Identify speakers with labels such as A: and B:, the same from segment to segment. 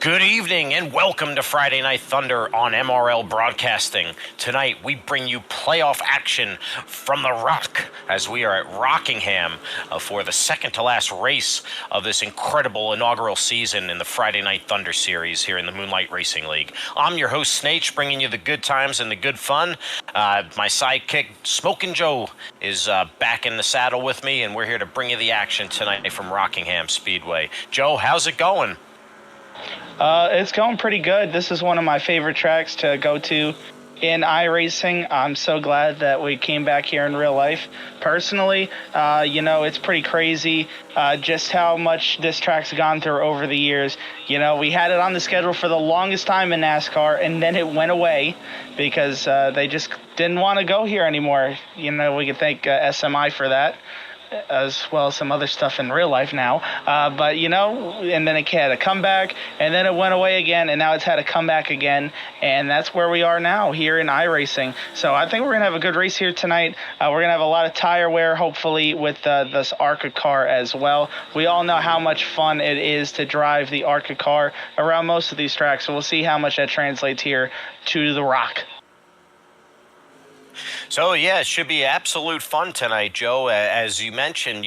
A: Good evening and welcome to Friday Night Thunder on MRL Broadcasting. Tonight we bring you playoff action from the Rock as we are at Rockingham for the second to last race of this incredible inaugural season in the Friday Night Thunder series here in the Moonlight Racing League. I'm your host Snake, bringing you the good times and the good fun. My sidekick Smokin' Joe is back in the saddle with me, and we're here to bring you the action tonight from Rockingham Speedway. Joe, how's it going?
B: It's going pretty good. This is one of my favorite tracks to go to in iRacing. I'm so glad that we came back here in real life. Personally, it's pretty crazy just how much this track's gone through over the years. We had it on the schedule for the longest time in NASCAR, and then it went away because they just didn't want to go here anymore. We could thank SMI for that, as well as some other stuff in real life now. And then it had a comeback, and then it went away again, and now it's had a comeback again, and that's where we are now here in iRacing. So I think we're going to have a good race here tonight. We're going to have a lot of tire wear, hopefully, with this ARCA car as well. We all know how much fun it is to drive the ARCA car around most of these tracks, so we'll see how much that translates here to the Rock.
A: So, yeah, it should be absolute fun tonight, Joe. As you mentioned,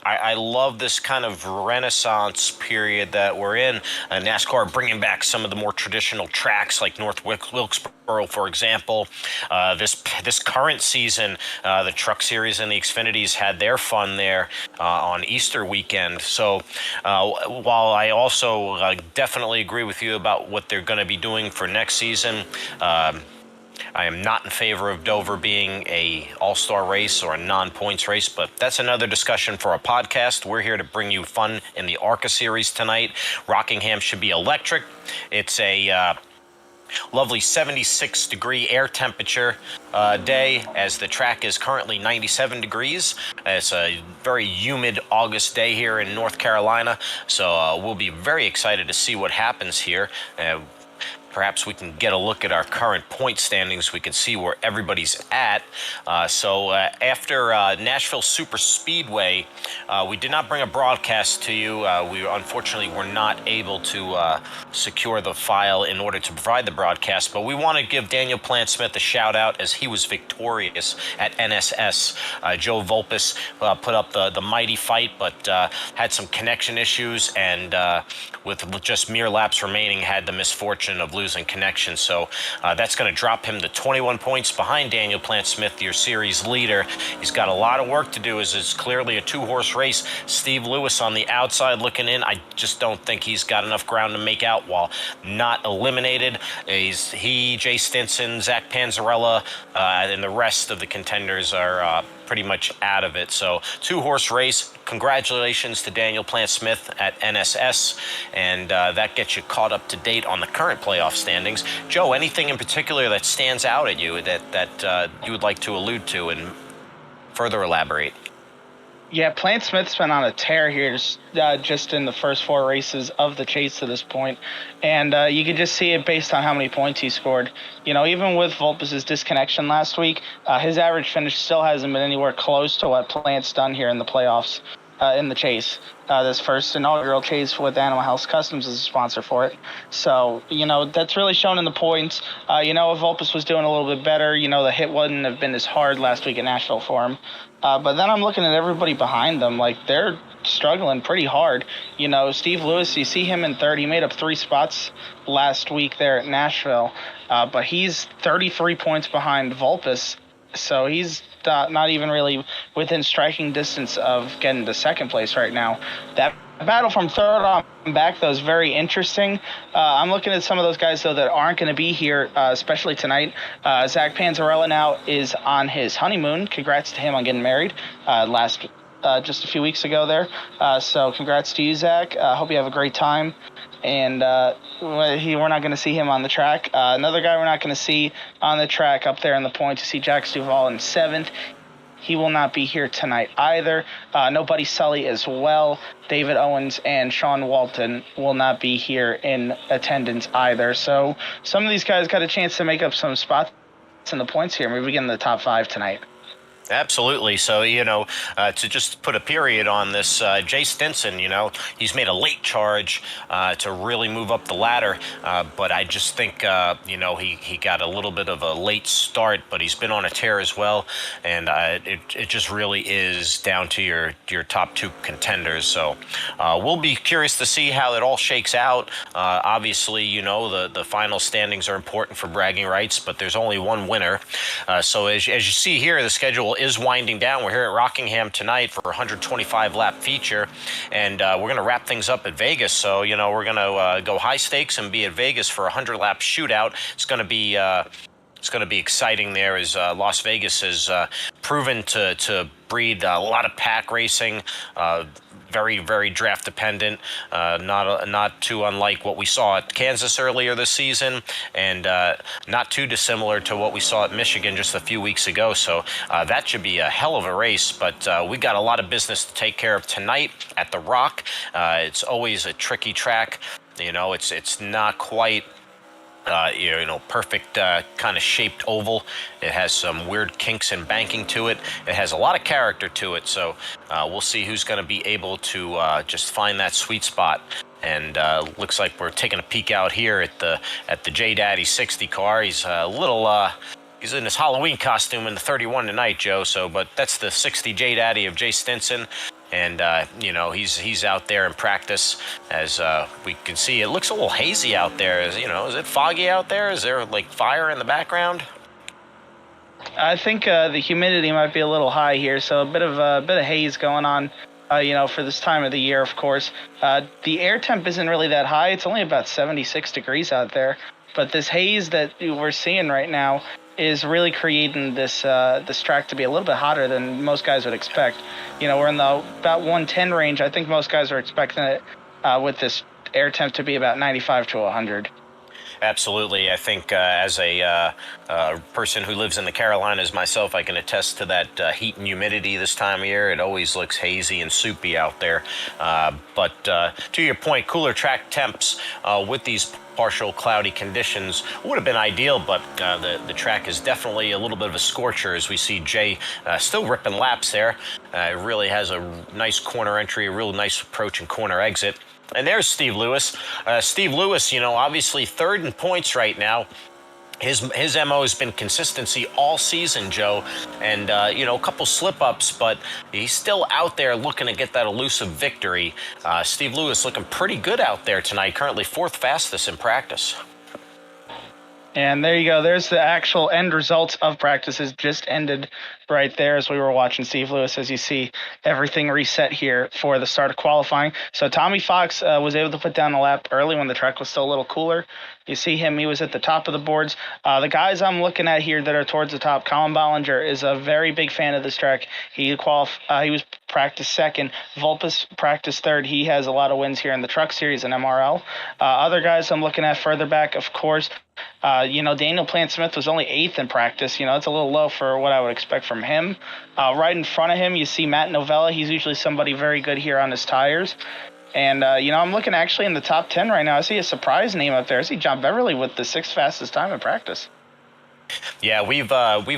A: I love this kind of renaissance period that we're in. NASCAR bringing back some of the more traditional tracks like North Wilkesboro, for example. This current season, the Truck Series and the Xfinities had their fun there on Easter weekend. So while I also definitely agree with you about what they're going to be doing for next season, I am not in favor of Dover being a all-star race or a non-points race, but that's another discussion for a podcast. We're here to bring you fun in the ARCA series tonight. Rockingham should be electric. It's a lovely 76-degree air temperature day, as the track is currently 97 degrees. It's a very humid August day here in North Carolina, so we'll be very excited to see what happens here. Perhaps we can get a look at our current point standings. We can see where everybody's at. After Nashville Super Speedway, we did not bring a broadcast to you. We unfortunately were not able to secure the file in order to provide the broadcast, but we want to give Daniel Plant-Smith a shout out as he was victorious at NSS. Joe Volpus put up the mighty fight, but had some connection issues, and with just mere laps remaining, had the misfortune of losing connection. So that's going to drop him to 21 points behind Daniel Plant-Smith, your series leader. He's got a lot of work to do, as it's clearly a two-horse race. Steve Lewis on the outside looking in. I just don't think he's got enough ground to make out while not eliminated. Jay Stinson, Zach Panzarella, and the rest of the contenders are pretty much out of it. So two-horse race. Congratulations to Daniel Plant-Smith at NSS, and that gets you caught up to date on the current playoff standings. Joe, anything in particular that stands out at you that you would like to allude to and further elaborate?
B: Yeah, Plant-Smith's been on a tear here just in the first four races of the chase to this point. And you can just see it based on how many points he scored. Even with Volpus's disconnection last week, his average finish still hasn't been anywhere close to what Plant's done here in the playoffs in the chase. This first inaugural chase with Animal House Customs as a sponsor for it. So, that's really shown in the points. If Volpus was doing a little bit better, the hit wouldn't have been as hard last week at Nashville for him. But then I'm looking at everybody behind them, like they're struggling pretty hard. Steve Lewis, you see him in third. He made up 3 spots last week there at Nashville, but he's 33 points behind Volpus, so he's not even really within striking distance of getting to second place right now. That battle from third on back, though, is very interesting. I'm looking at some of those guys, though, that aren't going to be here, especially tonight. Zach Panzarella now is on his honeymoon. Congrats to him on getting married just a few weeks ago there. So congrats to you, Zach. Hope you have a great time. And we're not going to see him on the track. Another guy we're not going to see on the track up there in the points, you see Jax Duvall in 7th. He will not be here tonight either. Nobody Sully as well. David Owens and Sean Walton will not be here in attendance either. So some of these guys got a chance to make up some spots in the points here. Maybe we get in the top 5 tonight.
A: Absolutely. So, to just put a period on this, Jay Stinson, he's made a late charge to really move up the ladder. But I just think, he got a little bit of a late start, but he's been on a tear as well. And it just really is down to your top two contenders. So we'll be curious to see how it all shakes out. Obviously, the final standings are important for bragging rights, but there's only one winner. So as you see here, the schedule is winding down. We're here at Rockingham tonight for a 125 lap feature, and we're going to wrap things up at Vegas. So we're going to go high stakes and be at Vegas for a 100 lap shootout. It's going to be exciting there, as Las Vegas has proven to breed a lot of pack racing. Very, very draft dependent, not too unlike what we saw at Kansas earlier this season, and not too dissimilar to what we saw at Michigan just a few weeks ago. So that should be a hell of a race, but we got a lot of business to take care of tonight at the Rock. It's always a tricky track. It's not quite perfect kind of shaped oval. It has some weird kinks and banking to it. It has a lot of character to it. So we'll see who's going to be able to just find that sweet spot. And looks like we're taking a peek out here at the J Daddy 60 car. He's a little. He's in his Halloween costume in the 31 tonight, Joe. But that's the 60 J Daddy of Jay Stinson. And, he's out there in practice. As we can see, it looks a little hazy out there. Is it foggy out there? Is there, fire in the background?
B: I think the humidity might be a little high here, so a bit of haze going on. For this time of the year, of course. The air temp isn't really that high. It's only about 76 degrees out there. But this haze that we're seeing right now is really creating this track to be a little bit hotter than most guys would expect. We're in the about 110 range. I think most guys are expecting it with this air temp to be about 95 to 100.
A: Absolutely. I think as a person who lives in the Carolinas myself, I can attest to that heat and humidity this time of year. It always looks hazy and soupy out there. But to your point, cooler track temps with these partial cloudy conditions would have been ideal, but the track is definitely a little bit of a scorcher, as we see Jay still ripping laps there. It really has a nice corner entry, a real nice approach and corner exit. And there's Steve Lewis. Steve Lewis, obviously third in points right now. His MO has been consistency all season, Joe, and a couple slip-ups, but he's still out there looking to get that elusive victory. Steve Lewis looking pretty good out there tonight, currently fourth fastest in practice.
B: And there you go. There's the actual end results of practices just ended right there as we were watching Steve Lewis. As you see, everything reset here for the start of qualifying. So Tommy Fox was able to put down the lap early when the track was still a little cooler. You see him, he was at the top of the boards. The guys I'm looking at here that are towards the top, Colin Bollinger is a very big fan of this track. He was practiced second. Vulpes practiced third. He has a lot of wins here in the Truck Series and MRL. Other guys I'm looking at further back, of course, Daniel Plant-Smith was only eighth in practice. It's a little low for what I would expect from him. Right in front of him, you see Matt Novella. He's usually somebody very good here on his tires. And, I'm looking actually in the top 10 right now. I see a surprise name up there. I see John Beverly with the sixth fastest time in practice.
A: Yeah, we've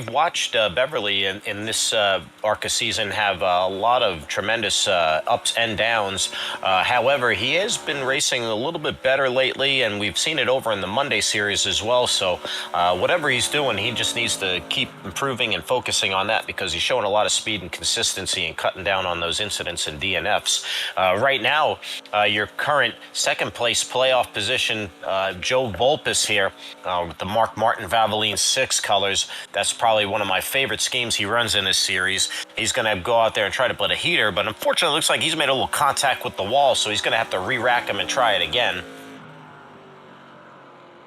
A: watched Beverly in this ARCA season have a lot of tremendous ups and downs. However, he has been racing a little bit better lately, and we've seen it over in the Monday series as well. So whatever he's doing, he just needs to keep improving and focusing on that, because he's showing a lot of speed and consistency and cutting down on those incidents and DNFs. Right now, your current second place playoff position, Joe Vulpes here with the Mark Martin Valvoline 6 colors. That's probably one of my favorite schemes he runs in this series. He's going to go out there and try to put a heater, but unfortunately it looks like he's made a little contact with the wall, so he's going to have to re-rack him and try it again.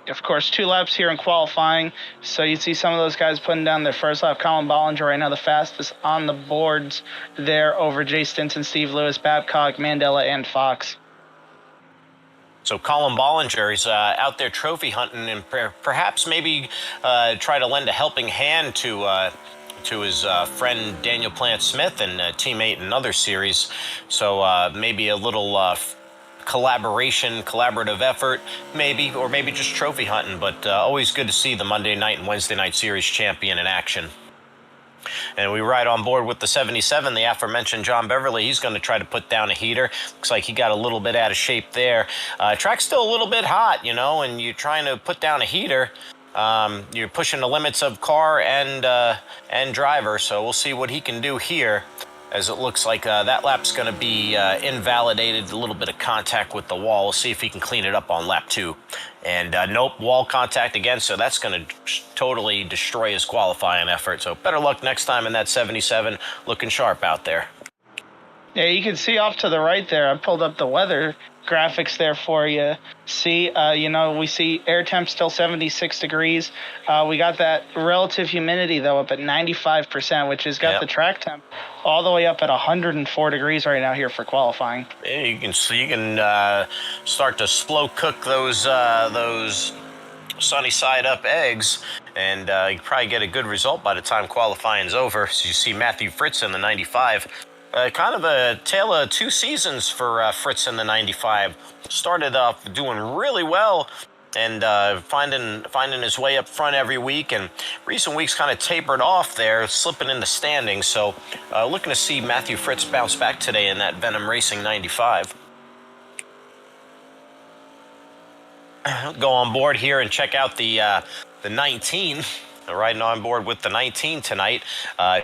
B: Of course, 2 laps here in qualifying, so you see some of those guys putting down their first lap. Colin Bollinger right now the fastest on the boards there over Jay Stinson, Steve Lewis, Babcock, Mandela, and Fox.
A: So Colin Bollinger is out there trophy hunting, and perhaps maybe try to lend a helping hand to his friend Daniel Plant-Smith and teammate in another series. So maybe a little collaborative effort, maybe, or maybe just trophy hunting. But always good to see the Monday night and Wednesday night series champion in action. And we ride on board with the 77, the aforementioned John Beverly. He's going to try to put down a heater. Looks like he got a little bit out of shape there. Track's still a little bit hot, and you're trying to put down a heater. You're pushing the limits of car and driver, so we'll see what he can do here, as it looks like that lap's going to be invalidated. A little bit of contact with the wall. We'll see if he can clean it up on lap 2. And nope, wall contact again, so that's going to totally destroy his qualifying effort. So better luck next time in that 77. Looking sharp out there.
B: Yeah, you can see off to the right there. I pulled up the weather graphics there for you. See, we see air temp still 76 degrees. We got that relative humidity, though, up at 95%, which has got the track temp all the way up at 104 degrees right now here for qualifying.
A: Yeah, you can start to slow cook those sunny side up eggs, and you probably get a good result by the time qualifying's over. So you see Matthew Fritz in the 95. Kind of a tale of two seasons for Fritz in the 95. Started off doing really well and finding his way up front every week, and recent weeks kind of tapered off there, slipping in the standings. So looking to see Matthew Fritz bounce back today in that Venom Racing 95. Go on board here and check out the 19. Riding on board with the 19 tonight.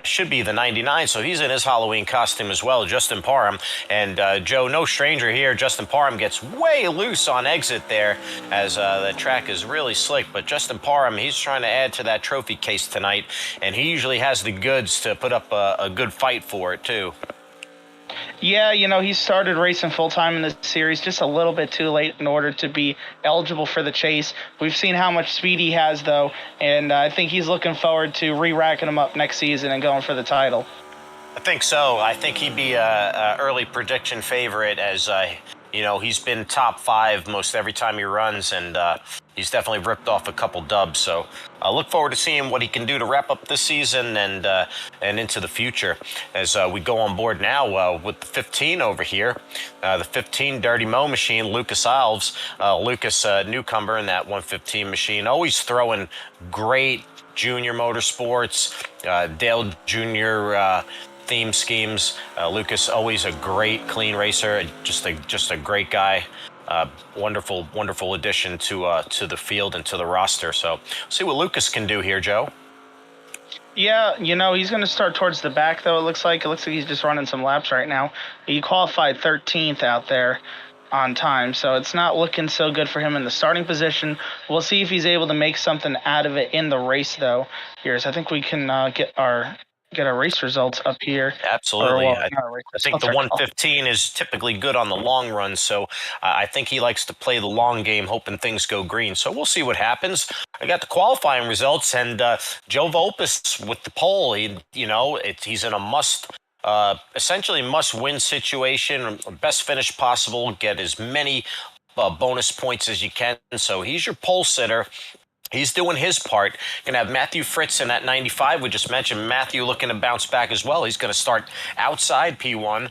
A: Should be the 99, so he's in his Halloween costume as well, Justin Parham. And Joe, no stranger here, Justin Parham gets way loose on exit there, as the track is really slick. But Justin Parham, he's trying to add to that trophy case tonight, and he usually has the goods to put up a good fight for it, too.
B: Yeah, he started racing full-time in this series just a little bit too late in order to be eligible for the chase. We've seen how much speed he has, though, and I think he's looking forward to re-racking him up next season and going for the title.
A: I think so. I think he'd be a early prediction favorite, as he's been top 5 most every time he runs, and he's definitely ripped off a couple dubs. So I look forward to seeing what he can do to wrap up this season and into the future, as we go on board now with the 15 over here. The 15 Dirty Mo machine, Lucas Alves. Lucas, newcomer in that 115 machine, always throwing great junior motorsports, Dale Jr., theme schemes. Lucas, always a great, clean racer, just a great guy. Wonderful addition to the field and to the roster. So see what Lucas can do here, Joe.
B: Yeah, he's going to start towards the back, though. It looks like he's just running some laps right now. He qualified 13th out there on time, so it's not looking so good for him in the starting position. We'll see if he's able to make something out of it in the race, though. So I think we can get our race results up here.
A: Absolutely. I think the 115 is typically good on the long run, so I think he likes to play the long game, hoping things go green. So we'll see what happens. I got the qualifying results, and Joe Volpes with the pole. He's in a essentially must-win situation, best finish possible, get as many bonus points as you can. So he's your pole sitter. He's doing his part. Going to have Matthew Fritz in that 95. We just mentioned Matthew looking to bounce back as well. He's going to start outside P1.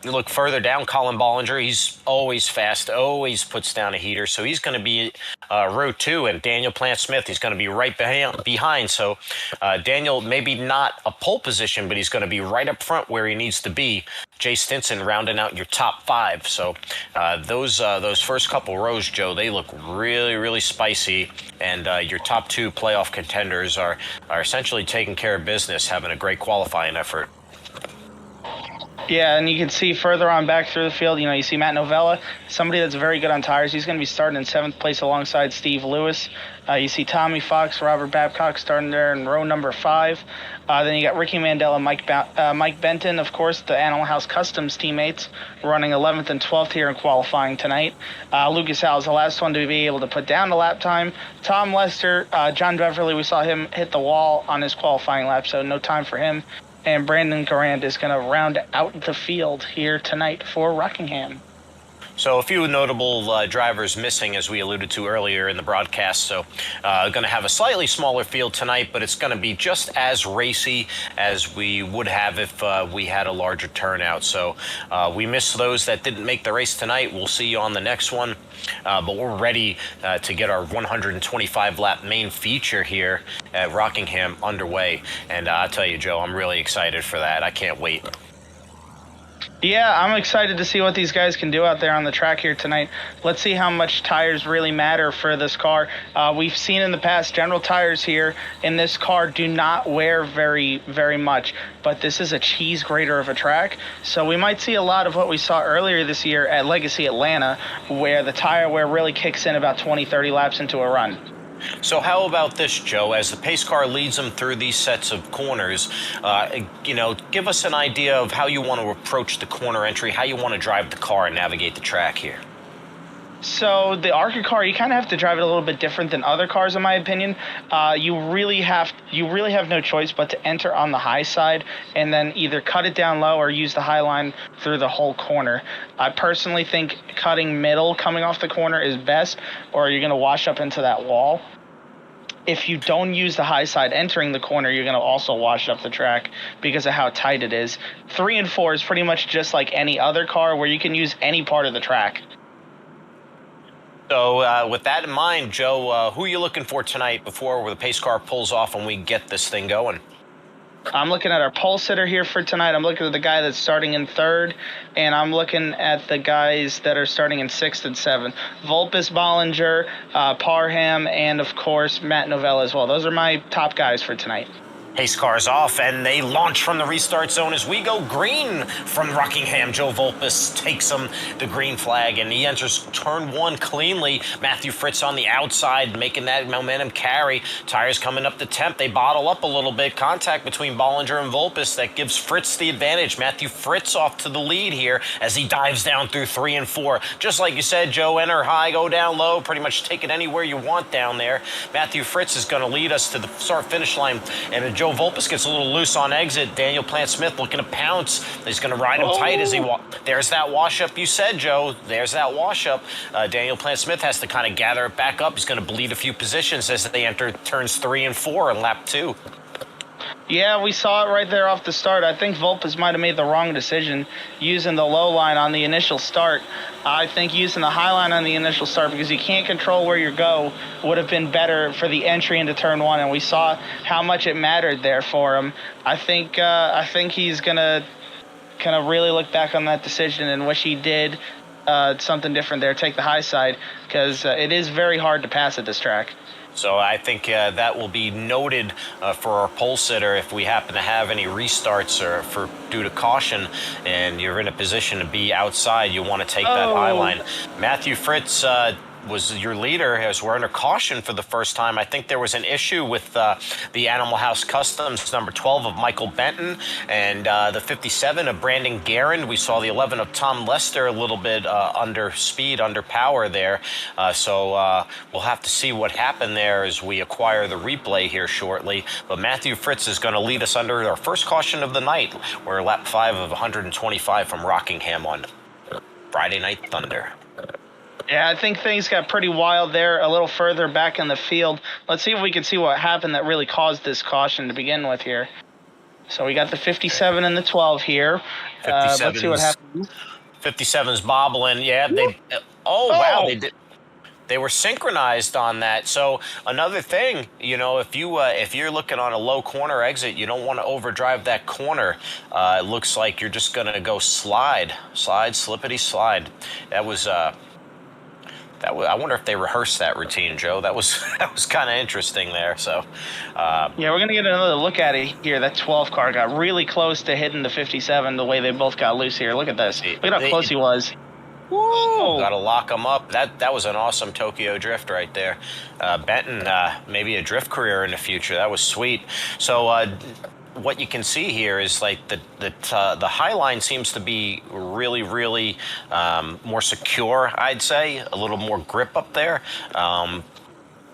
A: You look further down, Colin Bollinger. He's always fast, always puts down a heater. So he's going to be row 2. And Daniel Plant-Smith, he's going to be right behind. So Daniel, maybe not a pole position, but he's going to be right up front where he needs to be. Jay Stinson rounding out your top 5. So those first couple rows, Joe, they look really, really spicy. And your top 2 playoff contenders are essentially taking care of business, having a great qualifying effort.
B: Yeah, and you can see further on back through the field, you see Matt Novella, somebody that's very good on tires. He's going to be starting in 7th place alongside Steve Lewis. You see Tommy Fox, Robert Babcock starting there in row number 5. Then you got Ricky Mandela, Mike Benton, of course, the Animal House Customs teammates, running 11th and 12th here in qualifying tonight. Lucas Alves, the last one to be able to put down the lap time. Tom Lester, John Beverly, we saw him hit the wall on his qualifying lap, so no time for him. And Brandon Garand is going to round out the field here tonight for Rockingham.
A: So a few notable drivers missing, as we alluded to earlier in the broadcast. So going to have a slightly smaller field tonight, but it's going to be just as racy as we would have if we had a larger turnout. So we missed those that didn't make the race tonight. We'll see you on the next one. But we're ready to get our 125-lap main feature here at Rockingham underway. And I'll tell you, Joe, I'm really excited for that. I can't wait.
B: Yeah, I'm excited to see what these guys can do out there on the track here tonight. Let's see how much tires really matter for this car. We've seen in the past, general tires here in this car do not wear very, very much, but this is a cheese grater of a track. So we might see a lot of what we saw earlier this year at Legacy Atlanta, where the tire wear really kicks in about 20, 30 laps into a run.
A: So how about this, Joe? As the pace car leads them through these sets of corners, give us an idea of how you want to approach the corner entry, how you want to drive the car and navigate the track here.
B: So the ARCA car, you kind of have to drive it a little bit different than other cars, in my opinion. You really have no choice but to enter on the high side and then either cut it down low or use the high line through the whole corner. I personally think cutting middle coming off the corner is best, or you're going to wash up into that wall. If you don't use the high side entering the corner, you're going to also wash up the track because of how tight it is. 3 and 4 is pretty much just like any other car where you can use any part of the track.
A: So with that in mind, Joe, who are you looking for tonight before the pace car pulls off and we get this thing going?
B: I'm looking at our pole sitter here for tonight. I'm looking at the guy that's starting in 3rd, and I'm looking at the guys that are starting in 6th and 7th. Volpus, Bollinger, Parham, and, of course, Matt Novella as well. Those are my top guys for tonight.
A: Pace car's off, and they launch from the restart zone as we go green from Rockingham. Joe Volpus takes him the green flag, and he enters turn 1 cleanly. Matthew Fritz on the outside, making that momentum carry. Tires coming up the temp. They bottle up a little bit. Contact between Bollinger and Volpus that gives Fritz the advantage. Matthew Fritz off to the lead here as he dives down through 3 and 4. Just like you said, Joe, enter high, go down low, pretty much take it anywhere you want down there. Matthew Fritz is going to lead us to the start-finish line, and Joe Volpus gets a little loose on exit. Daniel Plant-Smith looking to pounce. He's going to ride him tight as he there's that wash-up you said, Joe. There's that wash-up. Daniel Plant-Smith has to kind of gather it back up. He's going to bleed a few positions as they enter turns 3 and 4 in lap 2.
B: Yeah, we saw it right there off the start. I think Volpus might have made the wrong decision using the low line on the initial start. I think using the high line on the initial start, because you can't control where you go, would have been better for the entry into turn 1, and we saw how much it mattered there for him. I think he's gonna kind of really look back on that decision and wish he did something different there, take the high side, because it is very hard to pass at this track.
A: So I think that will be noted for our pole sitter if we happen to have any restarts or due to caution and you're in a position to be outside, you want to take that high line. Matthew Fritz was your leader as we're under caution for the first time. I think there was an issue with the Animal House Customs number 12 of Michael Benton and the 57 of Brandon Guerin. We saw the 11 of Tom Lester a little bit under speed, under power there. So we'll have to see what happened there as we acquire the replay here shortly. But Matthew Fritz is going to lead us under our first caution of the night. We're lap 5 of 125 from Rockingham on Friday Night Thunder.
B: Yeah, I think things got pretty wild there a little further back in the field. Let's see if we can see what happened that really caused this caution to begin with here. So we got the 57 and the 12 here. Let's see what happened.
A: 57's bobbling. Yeah, wow, they were synchronized on that. So another thing, if you're looking on a low corner exit, you don't want to overdrive that corner. It looks like you're just going to go slippity slide. I wonder if they rehearsed that routine, Joe. That was kind of interesting there. So,
B: yeah, we're gonna get another look at it here. That 12 car got really close to hitting the 57. The way they both got loose here. Look at this. Look at how close he was.
A: Whoa! Got to lock him up. That was an awesome Tokyo drift right there. Benton, maybe a drift career in the future. That was sweet. So. What you can see here is like the high line seems to be really, really more secure, I'd say, a little more grip up there.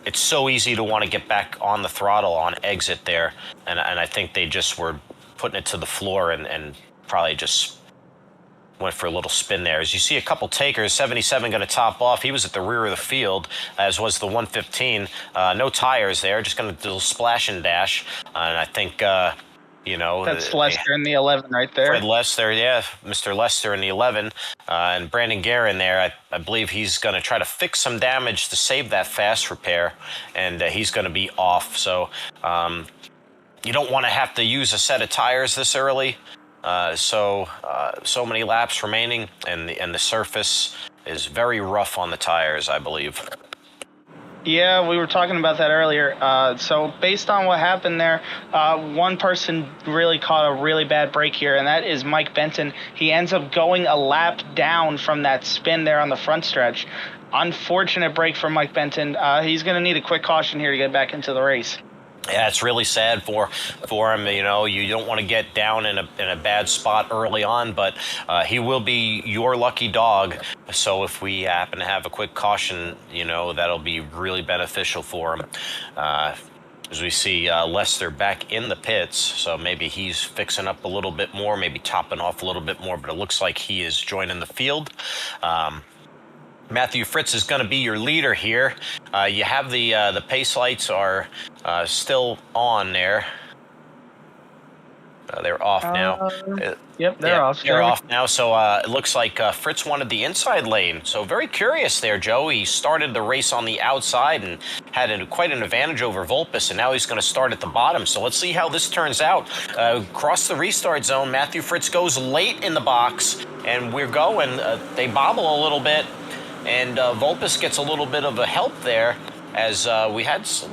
A: It's so easy to want to get back on the throttle on exit there, and I think they just were putting it to the floor and probably just went for a little spin there. As you see a couple takers, 77 going to top off. He was at the rear of the field, as was the 115. No tires there, just going to do a splash and dash. And I think,
B: That's Lester in the 11 right there.
A: Fred Lester, yeah, Mr. Lester in the 11. And Brandon Guerin there, I believe he's going to try to fix some damage to save that fast repair. And he's going to be off. So you don't want to have to use a set of tires this early. So many laps remaining, and the surface is very rough on the tires, I believe.
B: Yeah, we were talking about that earlier. So based on what happened there, one person really caught a really bad break here, and that is Mike Benton. He ends up going a lap down from that spin there on the front stretch. Unfortunate break for Mike Benton. He's going to need a quick caution here to get back into the race.
A: Yeah, it's really sad for him. You know, you don't want to get down in a bad spot early on, but he will be your lucky dog. So if we happen to have a quick caution, that'll be really beneficial for him. As we see Lester back in the pits, so maybe he's fixing up a little bit more, maybe topping off a little bit more, but it looks like he is joining the field. Matthew Fritz is going to be your leader here. You have the pace lights are still on there. They're off now.
B: Yep, they're off.
A: They're off now. So it looks like Fritz wanted the inside lane. So very curious there, Joe. He started the race on the outside and had quite an advantage over Volpus, and now he's going to start at the bottom. So let's see how this turns out. Across the restart zone, Matthew Fritz goes late in the box, and we're going. They bobble a little bit. And Volpus gets a little bit of a help there, as we had a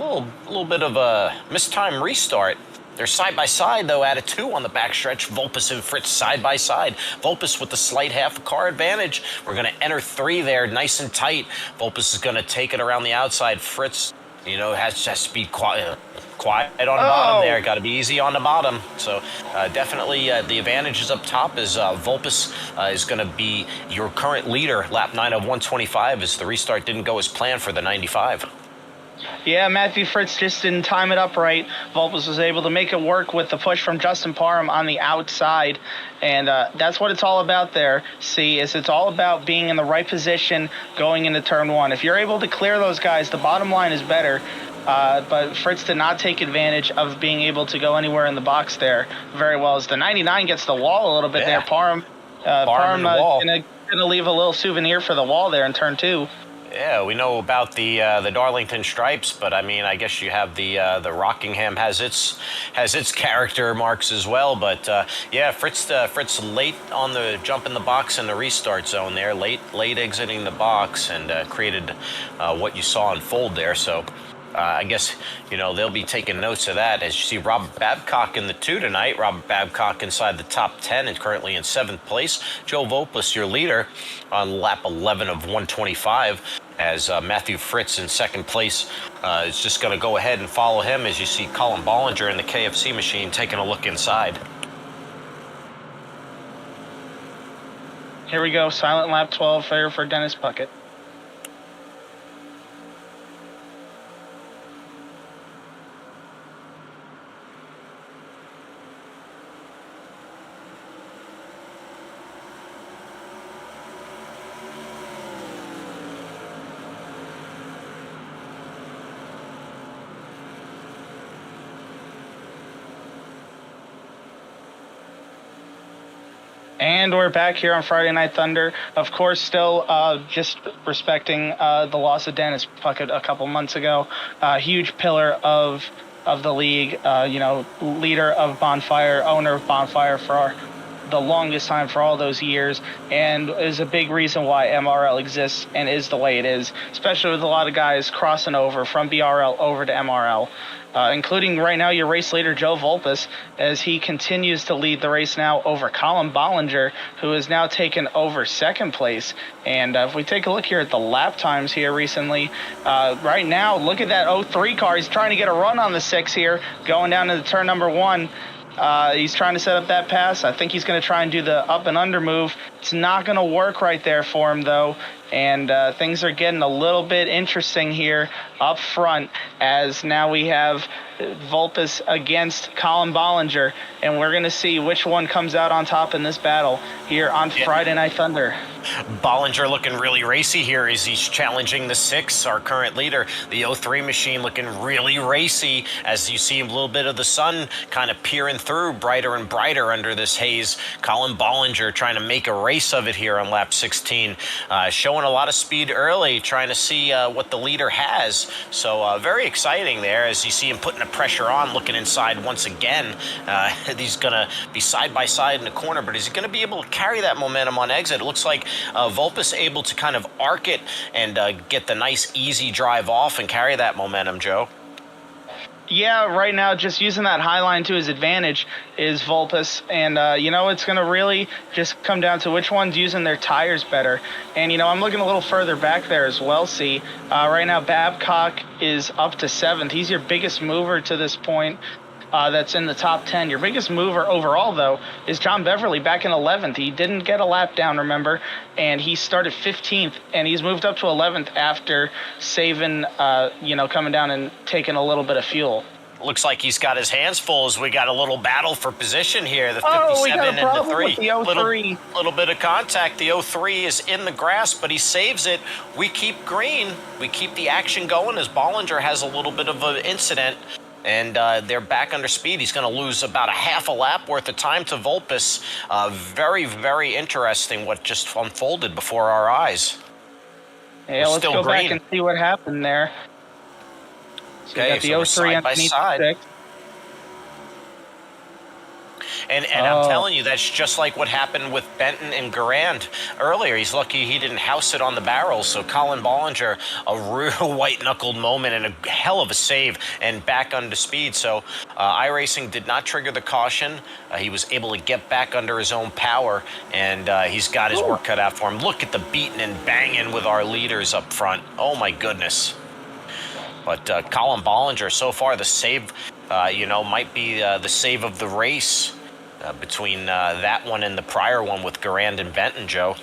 A: little bit of a mistimed restart. They're side by side, though, at a 2 on the backstretch. Volpus and Fritz side by side. Volpus with the slight half a car advantage. We're going to enter 3 there, nice and tight. Volpus is going to take it around the outside. Fritz, has to be quiet on the bottom there. Got to be easy on the bottom. So definitely the advantage is up top, as Volpus is going to be your current leader. Lap 9 of 125, as the restart didn't go as planned for the 95.
B: Yeah, Matthew Fritz just didn't time it up right. Volpus was able to make it work with the push from Justin Parham on the outside. And that's what it's all about there, it's all about being in the right position going into turn 1. If you're able to clear those guys, the bottom line is better. But Fritz did not take advantage of being able to go anywhere in the box there very well, as the 99 gets the wall a little bit there. Parham going to leave a little souvenir for the wall there in turn 2.
A: Yeah, we know about the Darlington stripes, but I mean, I guess you have the Rockingham has its character marks as well. But yeah, Fritz late on the jump in the box in the restart zone there, late exiting the box, and created what you saw unfold there. So I guess they'll be taking notes of that. As you see Robert Babcock in the 2 tonight. Robert Babcock inside the top 10 and currently in 7th place. Joe Volpus, your leader, on lap 11 of 125. As Matthew Fritz in 2nd place is just going to go ahead and follow him, as you see Colin Bollinger in the KFC machine taking a look inside.
B: Here we go, silent lap 12 here for Dennis Puckett. And we're back here on Friday Night Thunder. Of course, still just respecting the loss of Dennis Puckett a couple months ago. Huge pillar of the league, leader of Bonfire, owner of Bonfire for the longest time, for all those years, and is a big reason why MRL exists and is the way it is, especially with a lot of guys crossing over from BRL over to MRL. Including right now your race leader, Joe Volpus, as he continues to lead the race now over Colin Bollinger, who has now taken over 2nd place. And if we take a look here at the lap times here recently, right now, look at that 03 car. He's trying to get a run on the 6 here, going down into turn number 1. He's trying to set up that pass. I think he's going to try and do the up and under move. It's not going to work right there for him, though. And things are getting a little bit interesting here up front, as now we have Vulpes against Colin Bollinger, and we're going to see which one comes out on top in this battle here on Friday Night Thunder.
A: Bollinger looking really racy here as he's challenging the 6, our current leader. The 03 machine looking really racy as you see a little bit of the sun kind of peering through brighter and brighter under this haze. Colin Bollinger trying to make a race of it here on lap 16, showing a lot of speed early, trying to see what the leader has. So very exciting there as you see him putting the pressure on, looking inside once again. He's going to be side by side in the corner, but is he going to be able to carry that momentum on exit? It looks like Vulpes able to kind of arc it and get the nice easy drive off and carry that momentum, Joe.
B: Yeah, right now just using that high line to his advantage is Vulpes, and it's going to really just come down to which one's using their tires better. And I'm looking a little further back there as well. See, right now Babcock is up to 7th. He's your biggest mover to this point. That's in the top 10. Your biggest mover overall, though, is John Beverly back in 11th. He didn't get a lap down, remember, and he started 15th, and he's moved up to 11th after saving, coming down and taking a little bit of fuel.
A: Looks like he's got his hands full as we got a little battle for position here. The 57
B: we got a
A: and the 3.
B: With the 03.
A: Little bit of contact. The 03 is in the grass, but he saves it. We keep green. We keep the action going as Bollinger has a little bit of an incident. And they're back under speed. He's going to lose about a half a lap worth of time to Vulpes. Very, very interesting what just unfolded before our eyes.
B: Yeah, let's go back and see what happened there. So
A: okay,
B: we got the 03
A: side by side. And I'm telling you, that's just like what happened with Benton and Garand earlier. He's lucky he didn't house it on the barrels. So Colin Bollinger, a real white-knuckled moment and a hell of a save and back under speed. So iRacing did not trigger the caution. He was able to get back under his own power, and he's got his work cut out for him. Look at the beating and banging with our leaders up front. Oh, my goodness. But Colin Bollinger, so far, the save, might be the save of the race. Between that one and the prior one with Garand and Benton, Joe.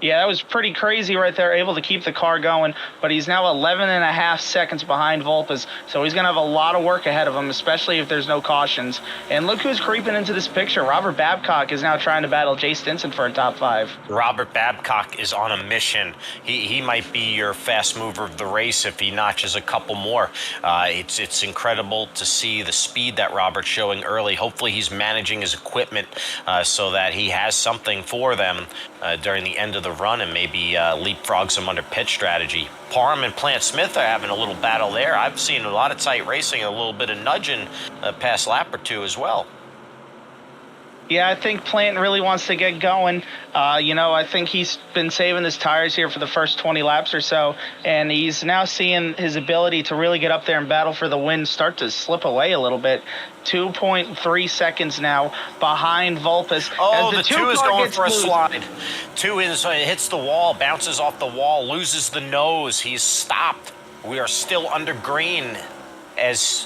B: Yeah, that was pretty crazy right there, able to keep the car going, but he's now 11 and a half seconds behind Vulpes, so he's going to have a lot of work ahead of him, especially if there's no cautions. And look who's creeping into this picture. Robert Babcock is now trying to battle Jay Stinson for a top 5.
A: Robert Babcock is on a mission. He might be your fast mover of the race if he notches a couple more. It's incredible to see the speed that Robert's showing early. Hopefully he's managing his equipment so that he has something for them during the end of the run and maybe leapfrogs them under pit strategy. Parham and Plant Smith are having a little battle there. I've seen a lot of tight racing and a little bit of nudging past lap or two as well.
B: Yeah, I think Plant really wants to get going. I think he's been saving his tires here for the first 20 laps or so, and he's now seeing his ability to really get up there and battle for the win start to slip away a little bit. 2.3 seconds now behind Vulpes.
A: Oh, the 2 is going for a slide. 2 hits the wall, bounces off the wall, loses the nose. He's stopped. We are still under green as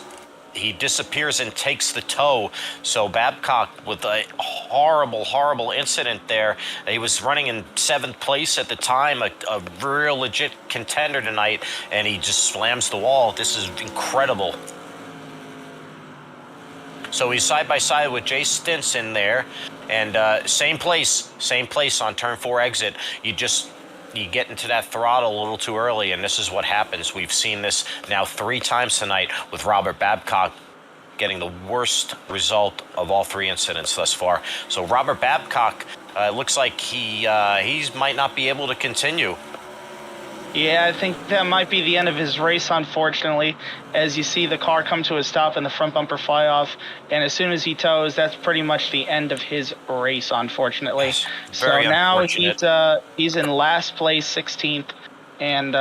A: he disappears and takes the toe. So Babcock with a horrible, horrible incident there. He was running in 7th place at the time, a real legit contender tonight, and he just slams the wall. This is incredible. So he's side by side with Jay Stinson there, and same place on turn 4 exit. You get into that throttle a little too early, and this is what happens. We've seen this now 3 times tonight with Robert Babcock getting the worst result of all 3 incidents thus far. So Robert Babcock looks like he might not be able to continue.
B: Yeah, I think that might be the end of his race, unfortunately, as you see the car come to a stop and the front bumper fly off. And as soon as he tows, that's pretty much the end of his race, unfortunately. So now he's in last place, 16th, and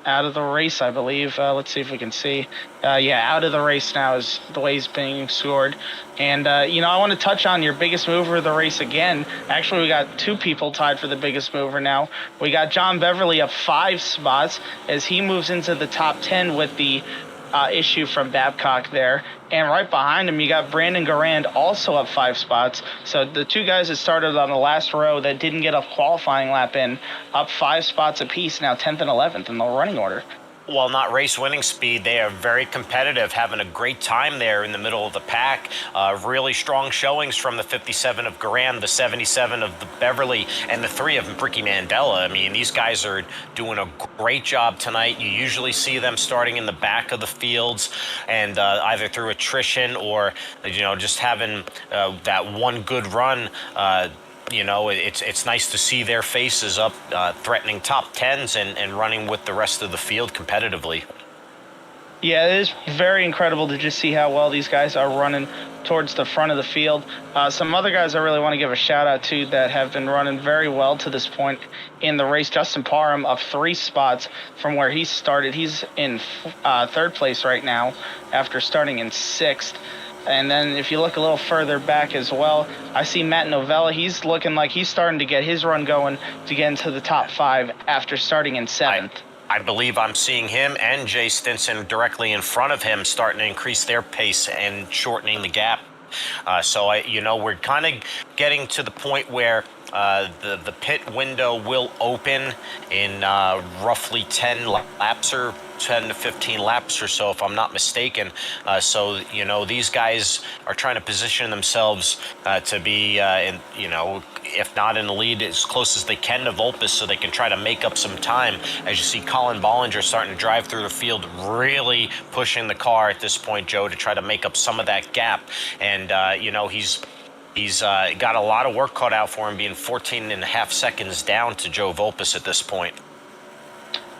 B: out of the race, I believe. Let's see if we can see. Out of the race now is the way he's being scored. And, I want to touch on your biggest mover of the race again. Actually, we got 2 people tied for the biggest mover now. We got John Beverly up 5 spots as he moves into the top 10 with the issue from Babcock there. And right behind him, you got Brandon Garand also up 5 spots. So the 2 guys that started on the last row that didn't get a qualifying lap in, up 5 spots apiece, now 10th and 11th in the running order.
A: While not race winning speed, they are very competitive, having a great time there in the middle of the pack. Really strong showings from the 57 of Garand, the 77 of the Beverly, and the 3 of Ricky Mandela. I mean, these guys are doing a great job tonight. You usually see them starting in the back of the fields, and either through attrition or, just having that one good run. It's nice to see their faces up, threatening top tens and running with the rest of the field competitively.
B: Yeah, it is very incredible to just see how well these guys are running towards the front of the field. Some other guys I really want to give a shout out to that have been running very well to this point in the race. Justin Parham up 3 spots from where he started. He's in 3rd place right now after starting in 6th. And then if you look a little further back as well, I see Matt Novella. He's looking like he's starting to get his run going to get into the top 5 after starting in 7th.
A: I believe I'm seeing him and Jay Stinson directly in front of him starting to increase their pace and shortening the gap. So we're kind of getting to the point where the pit window will open in roughly 10 laps or 10 to 15 laps or so, if I'm not mistaken. So these guys are trying to position themselves to be, if not in the lead, as close as they can to Volpus, so they can try to make up some time. As you see, Colin Bollinger starting to drive through the field, really pushing the car at this point, Joe, to try to make up some of that gap. And He's got a lot of work cut out for him, being 14 and a half seconds down to Joe Volpus at this point.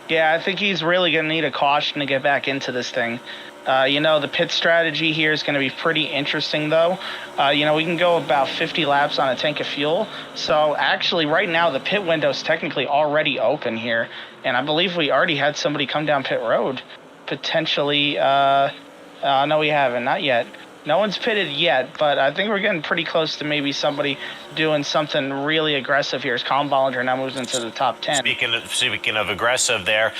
B: Yeah, I think he's really going to need a caution to get back into this thing. The pit strategy here is going to be pretty interesting, though. We can go about 50 laps on a tank of fuel. So actually, right now, the pit window is technically already open here. And I believe we already had somebody come down pit road. Potentially, no, we haven't. Not yet. No one's pitted yet, but I think we're getting pretty close to maybe somebody doing something really aggressive here as Colin Bollinger now moves into the top 10.
A: Speaking of aggressive there,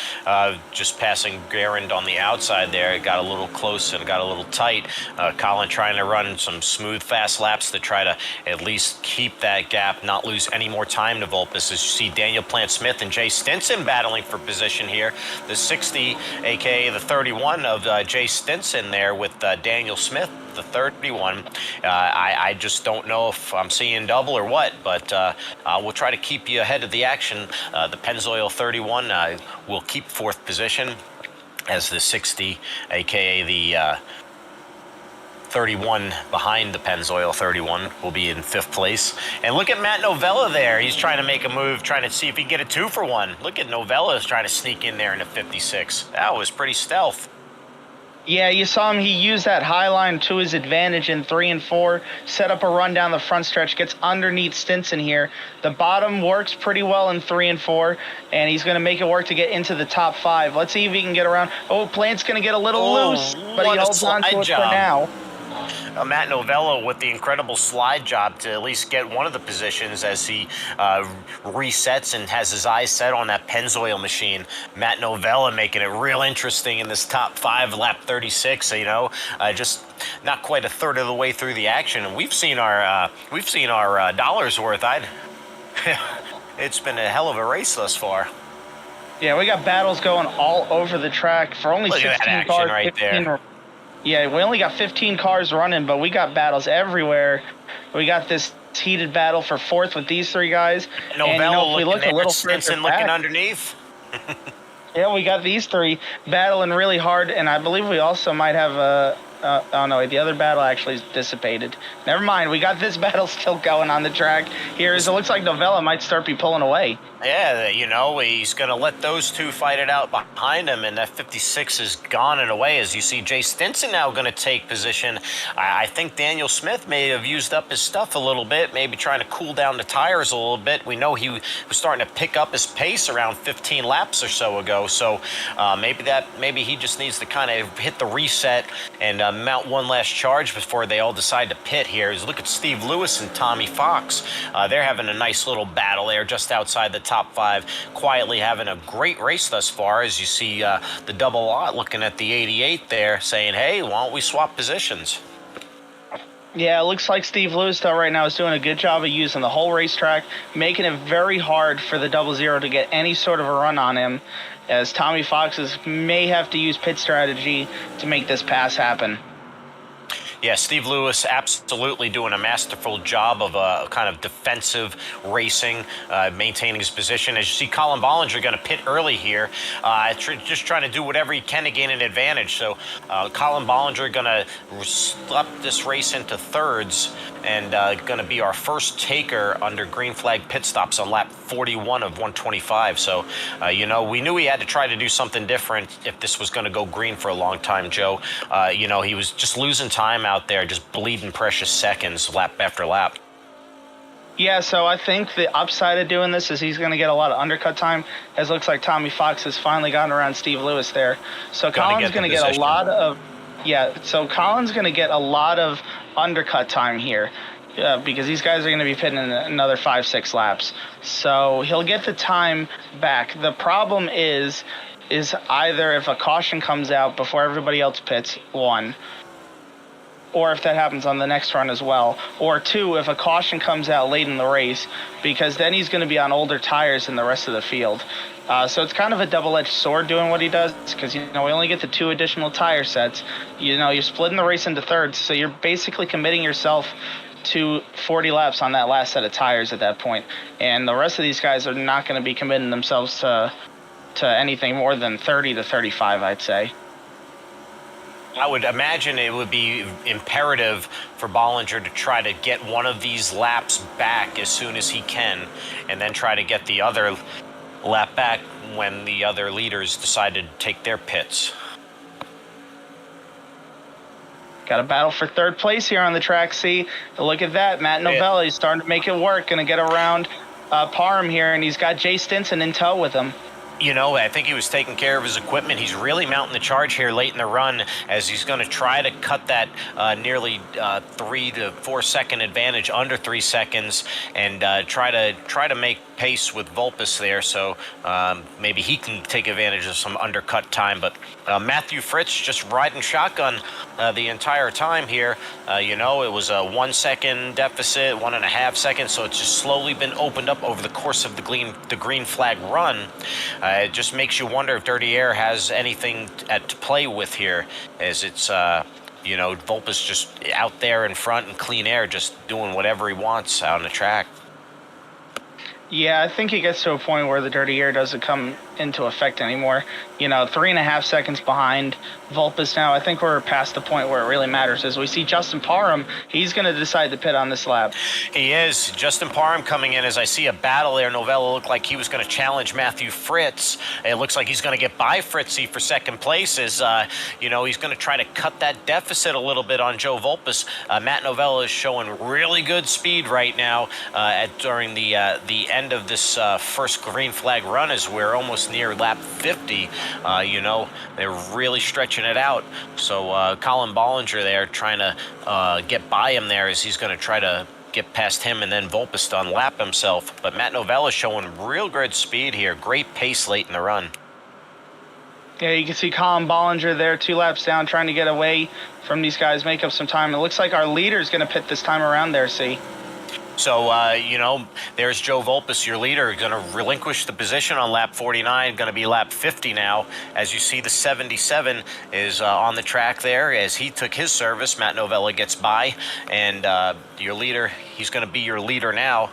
A: just passing Garand on the outside there, it got a little close and got a little tight. Colin trying to run some smooth, fast laps to try to at least keep that gap, not lose any more time to Volpus. As you see Daniel Plant-Smith and Jay Stinson battling for position here. The 60, a.k.a. the 31 of Jay Stinson there with Daniel Smith, the 31. I just don't know if I'm seeing double or what, but we'll try to keep you ahead of the action. The Pennzoil 31 will keep 4th position, as the 60, aka the 31 behind the Pennzoil 31 will be in 5th place. And look at Matt Novella there. He's trying to make a move, trying to see if he can get a 2-for-1. Look at Novella trying to sneak in there in a 56. That was pretty stealth.
B: Yeah, you saw him. He used that high line to his advantage in 3 and 4, set up a run down the front stretch, gets underneath Stinson here. The bottom works pretty well in 3 and 4, and he's going to make it work to get into the top 5. Let's see if he can get around. Oh, Plant's going to get a little loose, but he holds on to it for now.
A: Matt Novella with the incredible slide job to at least get one of the positions as he resets and has his eyes set on that Pennzoil machine. Matt Novella making it real interesting in this top 5, lap 36. Just not quite a third of the way through the action, and we've seen our dollars worth. It's been a hell of a race thus far.
B: Yeah, we got battles going all over the track for only 16 cars.
A: Right 15 there.
B: Yeah, we only got 15 cars running, but we got battles everywhere. We got this heated battle for 4th with these 3 guys.
A: Novella
B: if we look a little further
A: looking
B: back,
A: underneath.
B: Yeah, we got these 3 battling really hard, and I believe we also might have a oh no, the other battle actually dissipated. Never mind, we got this battle still going on the track here. As it looks like Novella might start be pulling away.
A: Yeah, he's going to let those 2 fight it out behind him, and that 56 is gone and away. As you see, Jay Stinson now going to take position. I think Daniel Smith may have used up his stuff a little bit, maybe trying to cool down the tires a little bit. We know he was starting to pick up his pace around 15 laps or so ago, so maybe he just needs to kind of hit the reset and mount one last charge before they all decide to pit here. Look at Steve Lewis and Tommy Fox. They're having a nice little battle there just outside the top 5, quietly having a great race thus far. As you see the double lot looking at the 88 there saying, hey, why don't we swap positions?
B: Yeah, it looks like Steve Lewis, though, right now is doing a good job of using the whole racetrack, making it very hard for the 00 to get any sort of a run on him, as Tommy Foxes may have to use pit strategy to make this pass happen.
A: Yeah, Steve Lewis absolutely doing a masterful job of kind of defensive racing, maintaining his position. As you see, Colin Bollinger going to pit early here, just trying to do whatever he can to gain an advantage. So Colin Bollinger going to slip this race into thirds and going to be our first taker under green flag pit stops on lap 41 of 125. So, you know, we knew he had to try to do something different if this was going to go green for a long time, Joe. You know, he was just losing time out there, just bleeding precious seconds lap after lap.
B: Yeah, so I think the upside of doing this is he's going to get a lot of undercut time, as it looks like Tommy Fox has finally gotten around Steve Lewis there. So Colin's going to get a lot of, Colin's going to get a lot of undercut time here. Because these guys are going to be pitting in another 5-6 laps. So he'll get the time back. The problem is either if a caution comes out before everybody else pits, one, or if that happens on the next run as well, or two, if a caution comes out late in the race, because then he's going to be on older tires than the rest of the field. So it's kind of a double-edged sword doing what he does, because, you know, we only get the 2 additional tire sets. You know, you're splitting the race into thirds, so you're basically committing yourself to 40 laps on that last set of tires at that point. And the rest of these guys are not going to be committing themselves to anything more than 30 to 35, I'd say.
A: I would imagine it would be imperative for Bollinger to try to get one of these laps back as soon as he can, and then try to get the other lap back when the other leaders decide to take their pits.
B: Got a battle for third place here on the track. See, look at that. Matt Novelli, he's starting to make it work. Going to get around Parham here, and he's got Jay Stinson in tow with him.
A: You know, I think he was taking care of his equipment. He's really mounting the charge here late in the run, as he's going to try to cut that nearly 3 to 4 second advantage under 3 seconds, and try to make pace with Vulpes there. So maybe he can take advantage of some undercut time. But Matthew Fritz just riding shotgun the entire time here. You know, it was a 1 second deficit, 1.5 seconds. So it's just slowly been opened up over the course of the green flag run. It just makes you wonder if Dirty Air has anything to play with here, as it's, you know, Vulpes just out there in front and Clean Air just doing whatever he wants out on the track.
B: Yeah, I think it gets to a point where the Dirty Air doesn't come into effect anymore. You know, 3.5 seconds behind Vulpes now. I think we're past the point where it really matters. As we see Justin Parham, he's going to decide to pit on this lap.
A: He is. Justin Parham coming in, as I see a battle there. Novella looked like he was going to challenge Matthew Fritz. It looks like he's going to get by Fritzy for second place, as, you know, he's going to try to cut that deficit a little bit on Joe Vulpes. Matt Novella is showing really good speed right now during the end of this first green flag run, as we're almost near lap 50. You know, they're really stretching it out. So Colin Bollinger there trying to get by him there, as he's going to try to get past him, and then Vulpes to unlap himself. But Matt Novella showing real good speed here. Great pace late in the run.
B: Yeah, you can see Colin Bollinger there 2 laps down, trying to get away from these guys, make up some time. It looks like our leader's going to pit this time around there, see.
A: So, you know, there's Joe Vulpes, your leader, going to relinquish the position on lap 49, going to be lap 50 now. As you see, the 77 is on the track there. As he took his service, Matt Novella gets by, and your leader, he's going to be your leader now.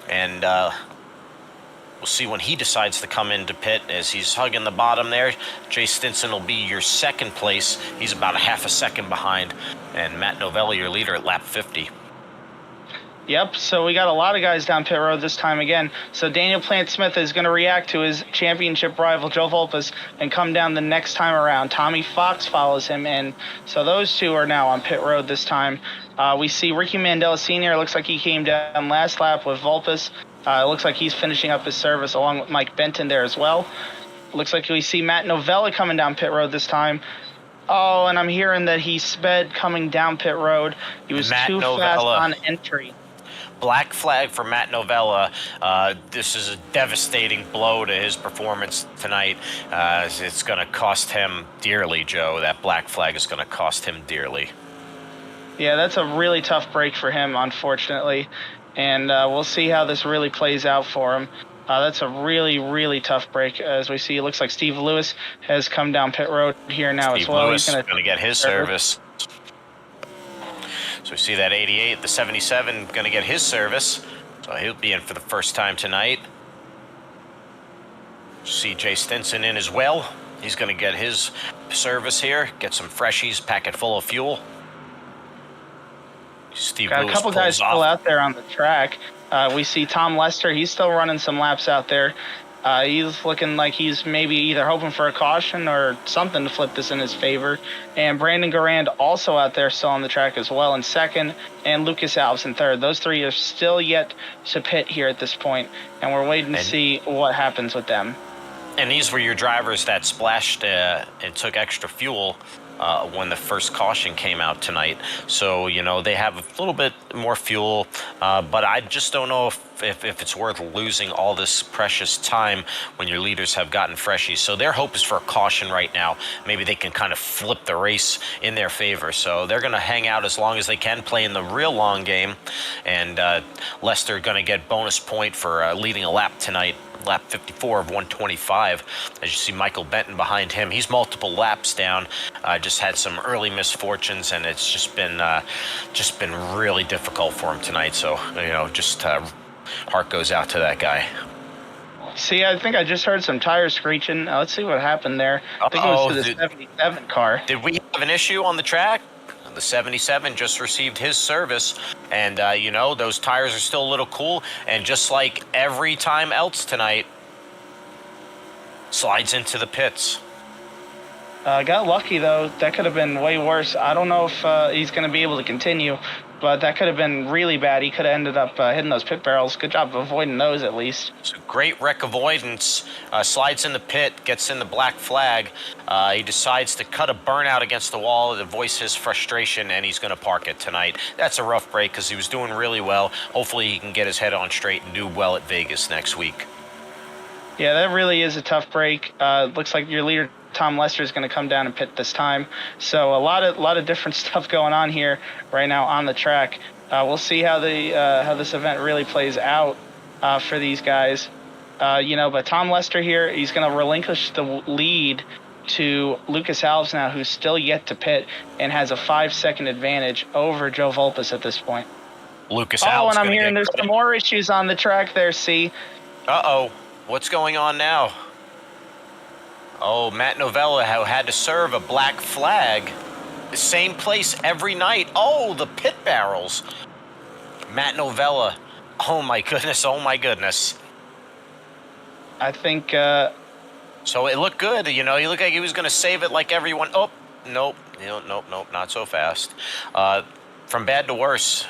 A: And we'll see when he decides to come into pit, as he's hugging the bottom there. Jay Stinson will be your second place. He's about 0.5 second behind. And Matt Novella, your leader, at lap 50.
B: Yep, so we got a lot of guys down pit road this time again. So Daniel Plant-Smith is going to react to his championship rival, Joe Vulpes, and come down the next time around. Tommy Fox follows him in. So those two are now on pit road this time. We see Ricky Mandela Sr. Looks like he came down last lap with Vulpes. It looks like he's finishing up his service along with Mike Benton there as well. Looks like we see Matt Novella coming down pit road this time. Oh, and I'm hearing that he sped coming down pit road. He was too fast on entry.
A: Black flag for Matt Novella. This is a devastating blow to his performance tonight. It's going to cost him dearly, Joe. That black flag is going to cost him dearly.
B: Yeah, that's a really tough break for him, unfortunately. And we'll see how this really plays out for him. That's a really, really tough break. As we see, it looks like Steve Lewis has come down pit road here now as
A: Steve
B: well.
A: Lewis going to get his service. So we see that 88, the 77 going to get his service. So he'll be in for the first time tonight. See Jay Stinson in as well. He's going to get his service here, get some freshies, pack it full of fuel. Steve
B: Got
A: Lewis
B: a couple guys still out there on the track. We see Tom Lester. He's still running some laps out there. He's looking like he's maybe either hoping for a caution or something to flip this in his favor. And Brandon Garand also out there still on the track as well in second, and Lucas Alves in third. Those three are still yet to pit here at this point, and we're waiting to see what happens with them.
A: And these were your drivers that splashed and took extra fuel when the first caution came out tonight. So, you know, they have a little bit more fuel, but I just don't know if it's worth losing all this precious time when your leaders have gotten freshies. So their hope is for a caution right now. Maybe they can kind of flip the race in their favor. So they're going to hang out as long as they can, play in the real long game. And Lester going to get bonus point for leading a lap tonight. Lap 54 of 125. As you see Michael Benton behind him, he's multiple laps down. Just had some early misfortunes, and it's just been really difficult for him tonight. So, you know, just heart goes out to that guy.
B: See, I think I just heard some tires screeching. Let's see what happened there. I think it was to the 77 car.
A: Did we have an issue on the track? The 77 just received his service, and you know, those tires are still a little cool, and just like every time else tonight, slides into the pits.
B: Got lucky, though. That could have been way worse. I don't know if he's going to be able to continue, but that could have been really bad. He could have ended up hitting those pit barrels. Good job of avoiding those, at least.
A: So great wreck avoidance. Slides in the pit, gets in the black flag. He decides to cut a burnout against the wall to voice his frustration, and he's going to park it tonight. That's a rough break because he was doing really well. Hopefully he can get his head on straight and do well at Vegas next week.
B: Yeah, that really is a tough break. Looks like your leader, Tom Lester, is going to come down and pit this time. So a lot of different stuff going on here right now on the track. We'll see how this event really plays out for these guys. You know, but Tom Lester here, he's going to relinquish the lead to Lucas Alves now, who's still yet to pit and has a 5-second advantage over Joe Vulpes at this point.
A: Lucas Alves.
B: And I'm hearing there's some more issues on the track there, see?
A: Uh-oh. What's going on now? Oh, Matt Novella had to serve a black flag. The same place every night. Oh, the pit barrels. Matt Novella. Oh, my goodness. Oh, my goodness.
B: I think...
A: So it looked good. You know, he looked like he was going to save it like everyone. Oh, nope. Nope, not so fast. From bad to worse.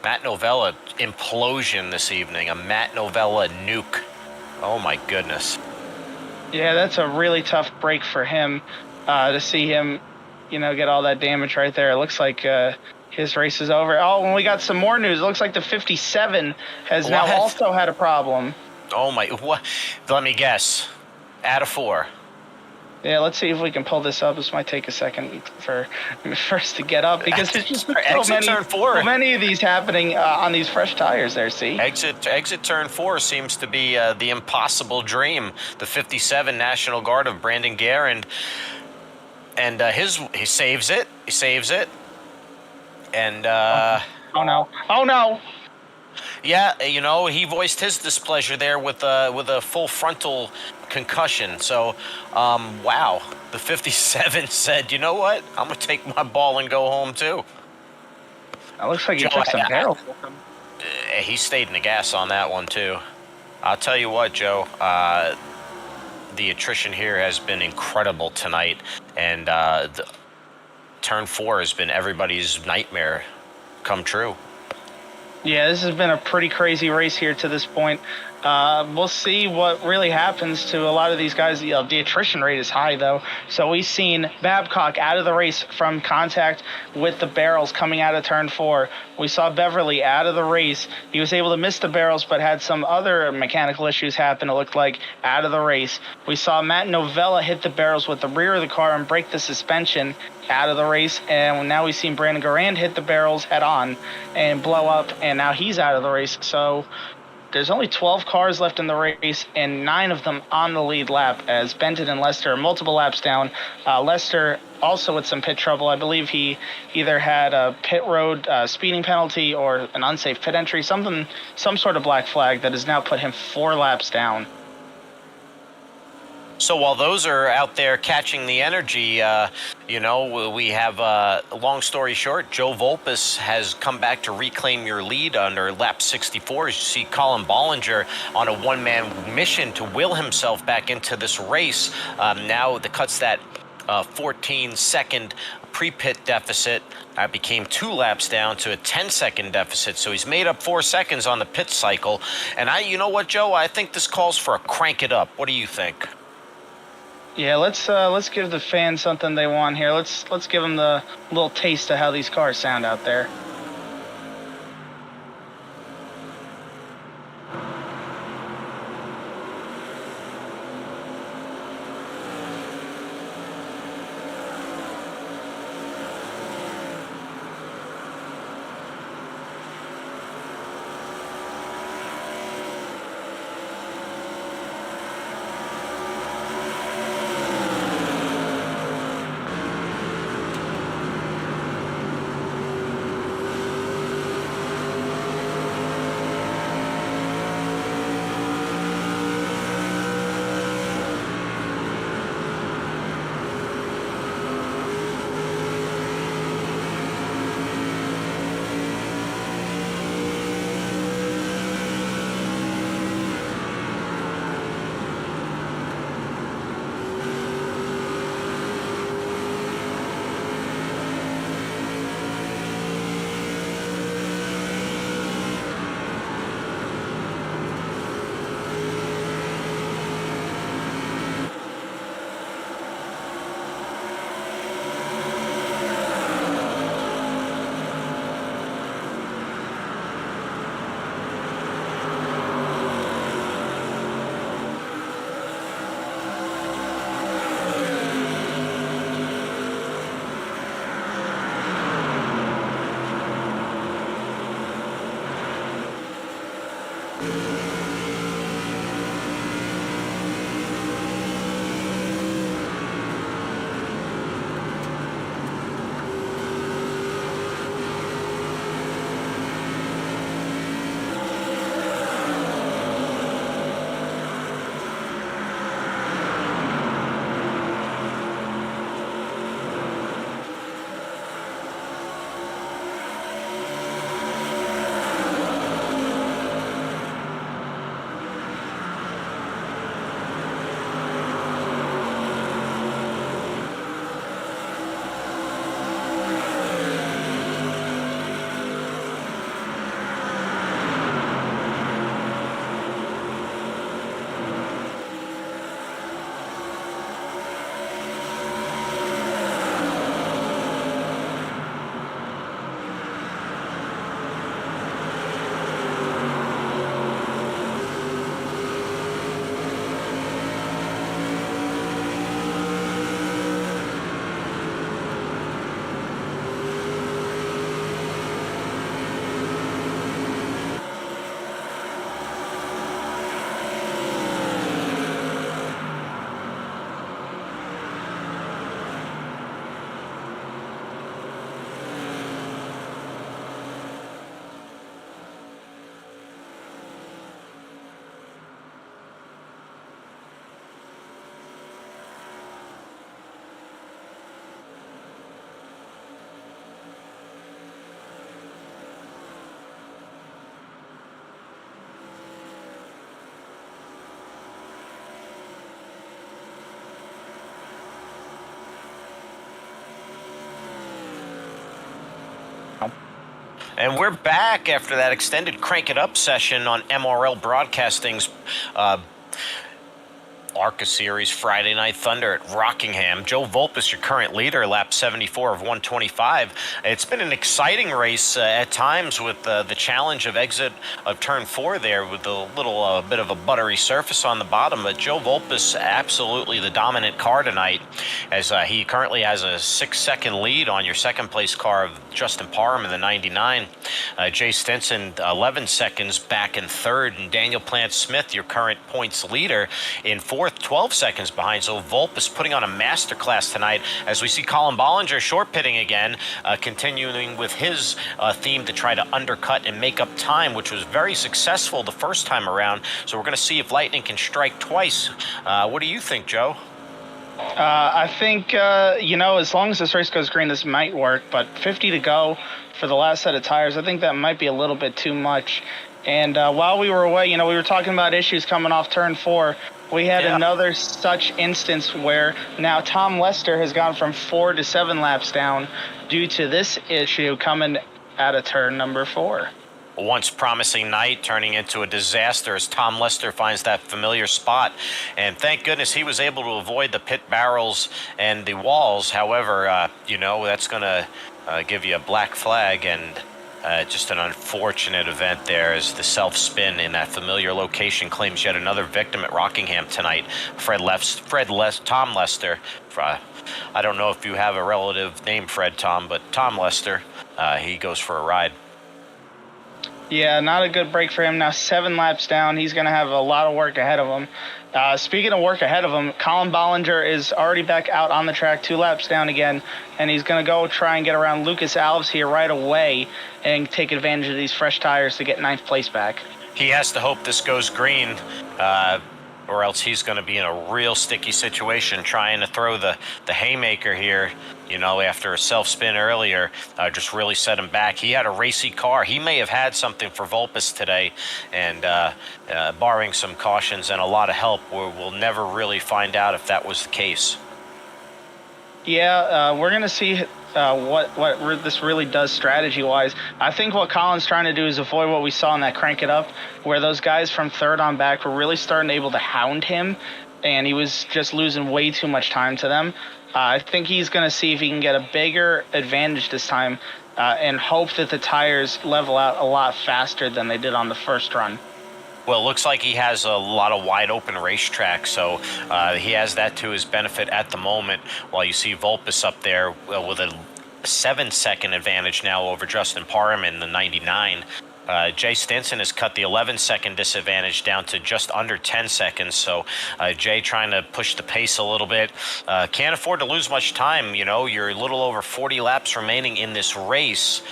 A: Matt Novella implosion this evening. A Matt Novella nuke. Oh, my goodness.
B: Yeah, that's a really tough break for him to see him, you know, get all that damage right there. It looks like his race is over. Oh, and we got some more news. It looks like the 57 has now also had a problem.
A: Oh, my. What? Let me guess. Out of 4.
B: Yeah, let's see if we can pull this up. This might take a second for us to get up because there's just so many of these happening on these fresh tires there, see?
A: Exit turn 4 seems to be the impossible dream. The 57 National Guard of Brandon Garand. And he saves it. He saves it. And
B: oh no.
A: Yeah, you know, he voiced his displeasure there with a full frontal concussion. So, wow. The 57 said, you know what? I'm going to take my ball and go home, too.
B: It looks like he took some barrels with him.
A: He stayed in the gas on that one, too. I'll tell you what, Joe. The attrition here has been incredible tonight. And turn 4 has been everybody's nightmare come true.
B: Yeah, this has been a pretty crazy race here to this point. We'll see what really happens to a lot of these guys. You know, the attrition rate is high, though. So we've seen Babcock out of the race from contact with the barrels coming out of turn 4. We saw Beverly out of the race. He was able to miss the barrels, but had some other mechanical issues happen, it looked like, out of the race. We saw Matt Novella hit the barrels with the rear of the car and break the suspension. out of the race, and now we've seen Brandon Garand hit the barrels head on and blow up, and now he's out of the race. So there's only 12 cars left in the race, and 9 of them on the lead lap, as Benton and Lester are multiple laps down. Lester also with some pit trouble. I believe he either had a pit road speeding penalty or an unsafe pit entry, some sort of black flag that has now put him 4 laps down.
A: So while those are out there catching the energy, we have, long story short, Joe Volpes has come back to reclaim your lead under lap 64. As you see Colin Bollinger on a one-man mission to will himself back into this race. Now that cuts that 14-second pre-pit deficit. Became 2 laps down to a 10-second deficit. So he's made up 4 seconds on the pit cycle. And you know what, Joe? I think this calls for a crank it up. What do you think?
B: Yeah, let's give the fans something they want here. Let's give them the little taste of how these cars sound out there.
A: And we're back after that extended Crank It Up session on MRL Broadcasting's ARCA Series Friday Night Thunder at Rockingham. Joe Volpus, your current leader, lap 74 of 125. It's been an exciting race at times with the challenge of exit of turn 4 there with a little bit of a buttery surface on the bottom. But Joe Volpus, absolutely the dominant car tonight, as he currently has a 6-second lead on your second place car of Justin Parham in the 99. Jay Stinson, 11 seconds back in third, and Daniel Plant-Smith, your current points leader, in fourth, 12 seconds behind. So Volpus putting on a masterclass tonight as we see Colin Bollinger short pitting again, continuing with his theme to try to undercut and make up time, which was very successful the first time around. So we're going to see if lightning can strike twice. What do you think, Joe?
B: I think, as long as this race goes green, this might work, but 50 to go for the last set of tires, I think that might be a little bit too much. And while we were away, we were talking about issues coming off turn 4. We had another such instance where now Tom Lester has gone from 4 to 7 laps down due to this issue coming out of turn number 4.
A: Once promising night turning into a disaster as Tom Lester finds that familiar spot. And thank goodness he was able to avoid the pit barrels and the walls. However, that's going to give you a black flag, and just an unfortunate event there as the self-spin in that familiar location claims yet another victim at Rockingham tonight. Tom Lester. I don't know if you have a relative named Tom, but Tom Lester, he goes for a ride.
B: Yeah, not a good break for him. Now 7 laps down. He's going to have a lot of work ahead of him. Speaking of work ahead of him, Colin Bollinger is already back out on the track, 2 laps down again, and he's going to go try and get around Lucas Alves here right away and take advantage of these fresh tires to get 9th place back.
A: He has to hope this goes green, or else he's going to be in a real sticky situation trying to throw the haymaker here. After a self-spin earlier, just really set him back. He had a racy car. He may have had something for Volpus today, and barring some cautions and a lot of help, we'll never really find out if that was the case.
B: Yeah, we're going to see what this really does strategy-wise. I think what Colin's trying to do is avoid what we saw in that Crank It Up, where those guys from third on back were really starting able to hound him, and he was just losing way too much time to them. I think he's going to see if he can get a bigger advantage this time and hope that the tires level out a lot faster than they did on the first run.
A: Well, it looks like he has a lot of wide open racetrack, so he has that to his benefit at the moment, while you see Volpus up there with a 7-second advantage now over Justin Parham in the 99. Jay Stinson has cut the 11-second disadvantage down to just under 10 seconds. So Jay trying to push the pace a little bit. Can't afford to lose much time. You're a little over 40 laps remaining in this race.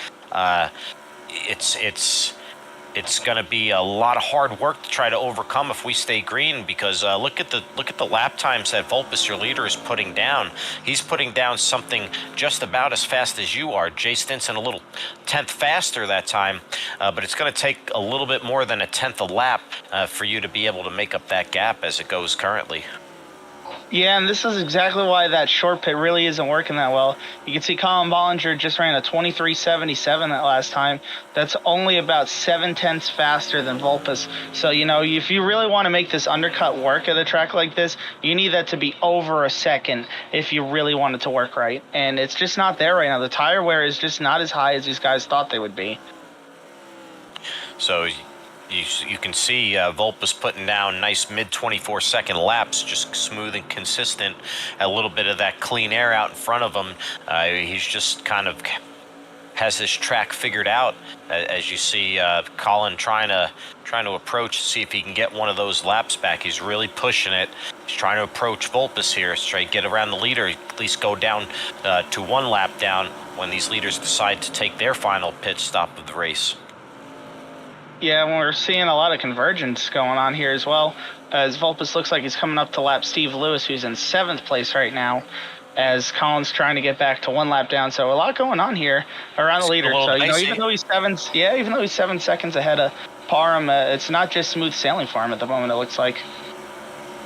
A: It's going to be a lot of hard work to try to overcome if we stay green, because look at the lap times that Volpus, your leader, is putting down. He's putting down something just about as fast as you are. Jay Stinson a little 10th faster that time, but it's going to take a little bit more than a 10th a lap for you to be able to make up that gap as it goes currently.
B: Yeah, and this is exactly why that short pit really isn't working that well. You can see Colin Bollinger just ran a 23.77 that last time. That's only about 7/10 faster than Volpus. So, if you really want to make this undercut work at a track like this, you need that to be over a second if you really want it to work right. And it's just not there right now. The tire wear is just not as high as these guys thought they would be.
A: So you can see Volpus putting down nice mid-24-second laps, just smooth and consistent. A little bit of that clean air out in front of him. He's just kind of has this track figured out. As you see Colin trying to approach to see if he can get one of those laps back. He's really pushing it. He's trying to approach Volpus here, try to get around the leader, at least go down to 1 lap down when these leaders decide to take their final pit stop of the race.
B: Yeah, we're seeing a lot of convergence going on here as well, as Volpus looks like he's coming up to lap Steve Lewis, who's in 7th place right now, as Colin's trying to get back to 1 lap down. So a lot going on here around the leader. So even though he's 7 seconds ahead of Parham, it's not just smooth sailing for him at the moment, it looks like.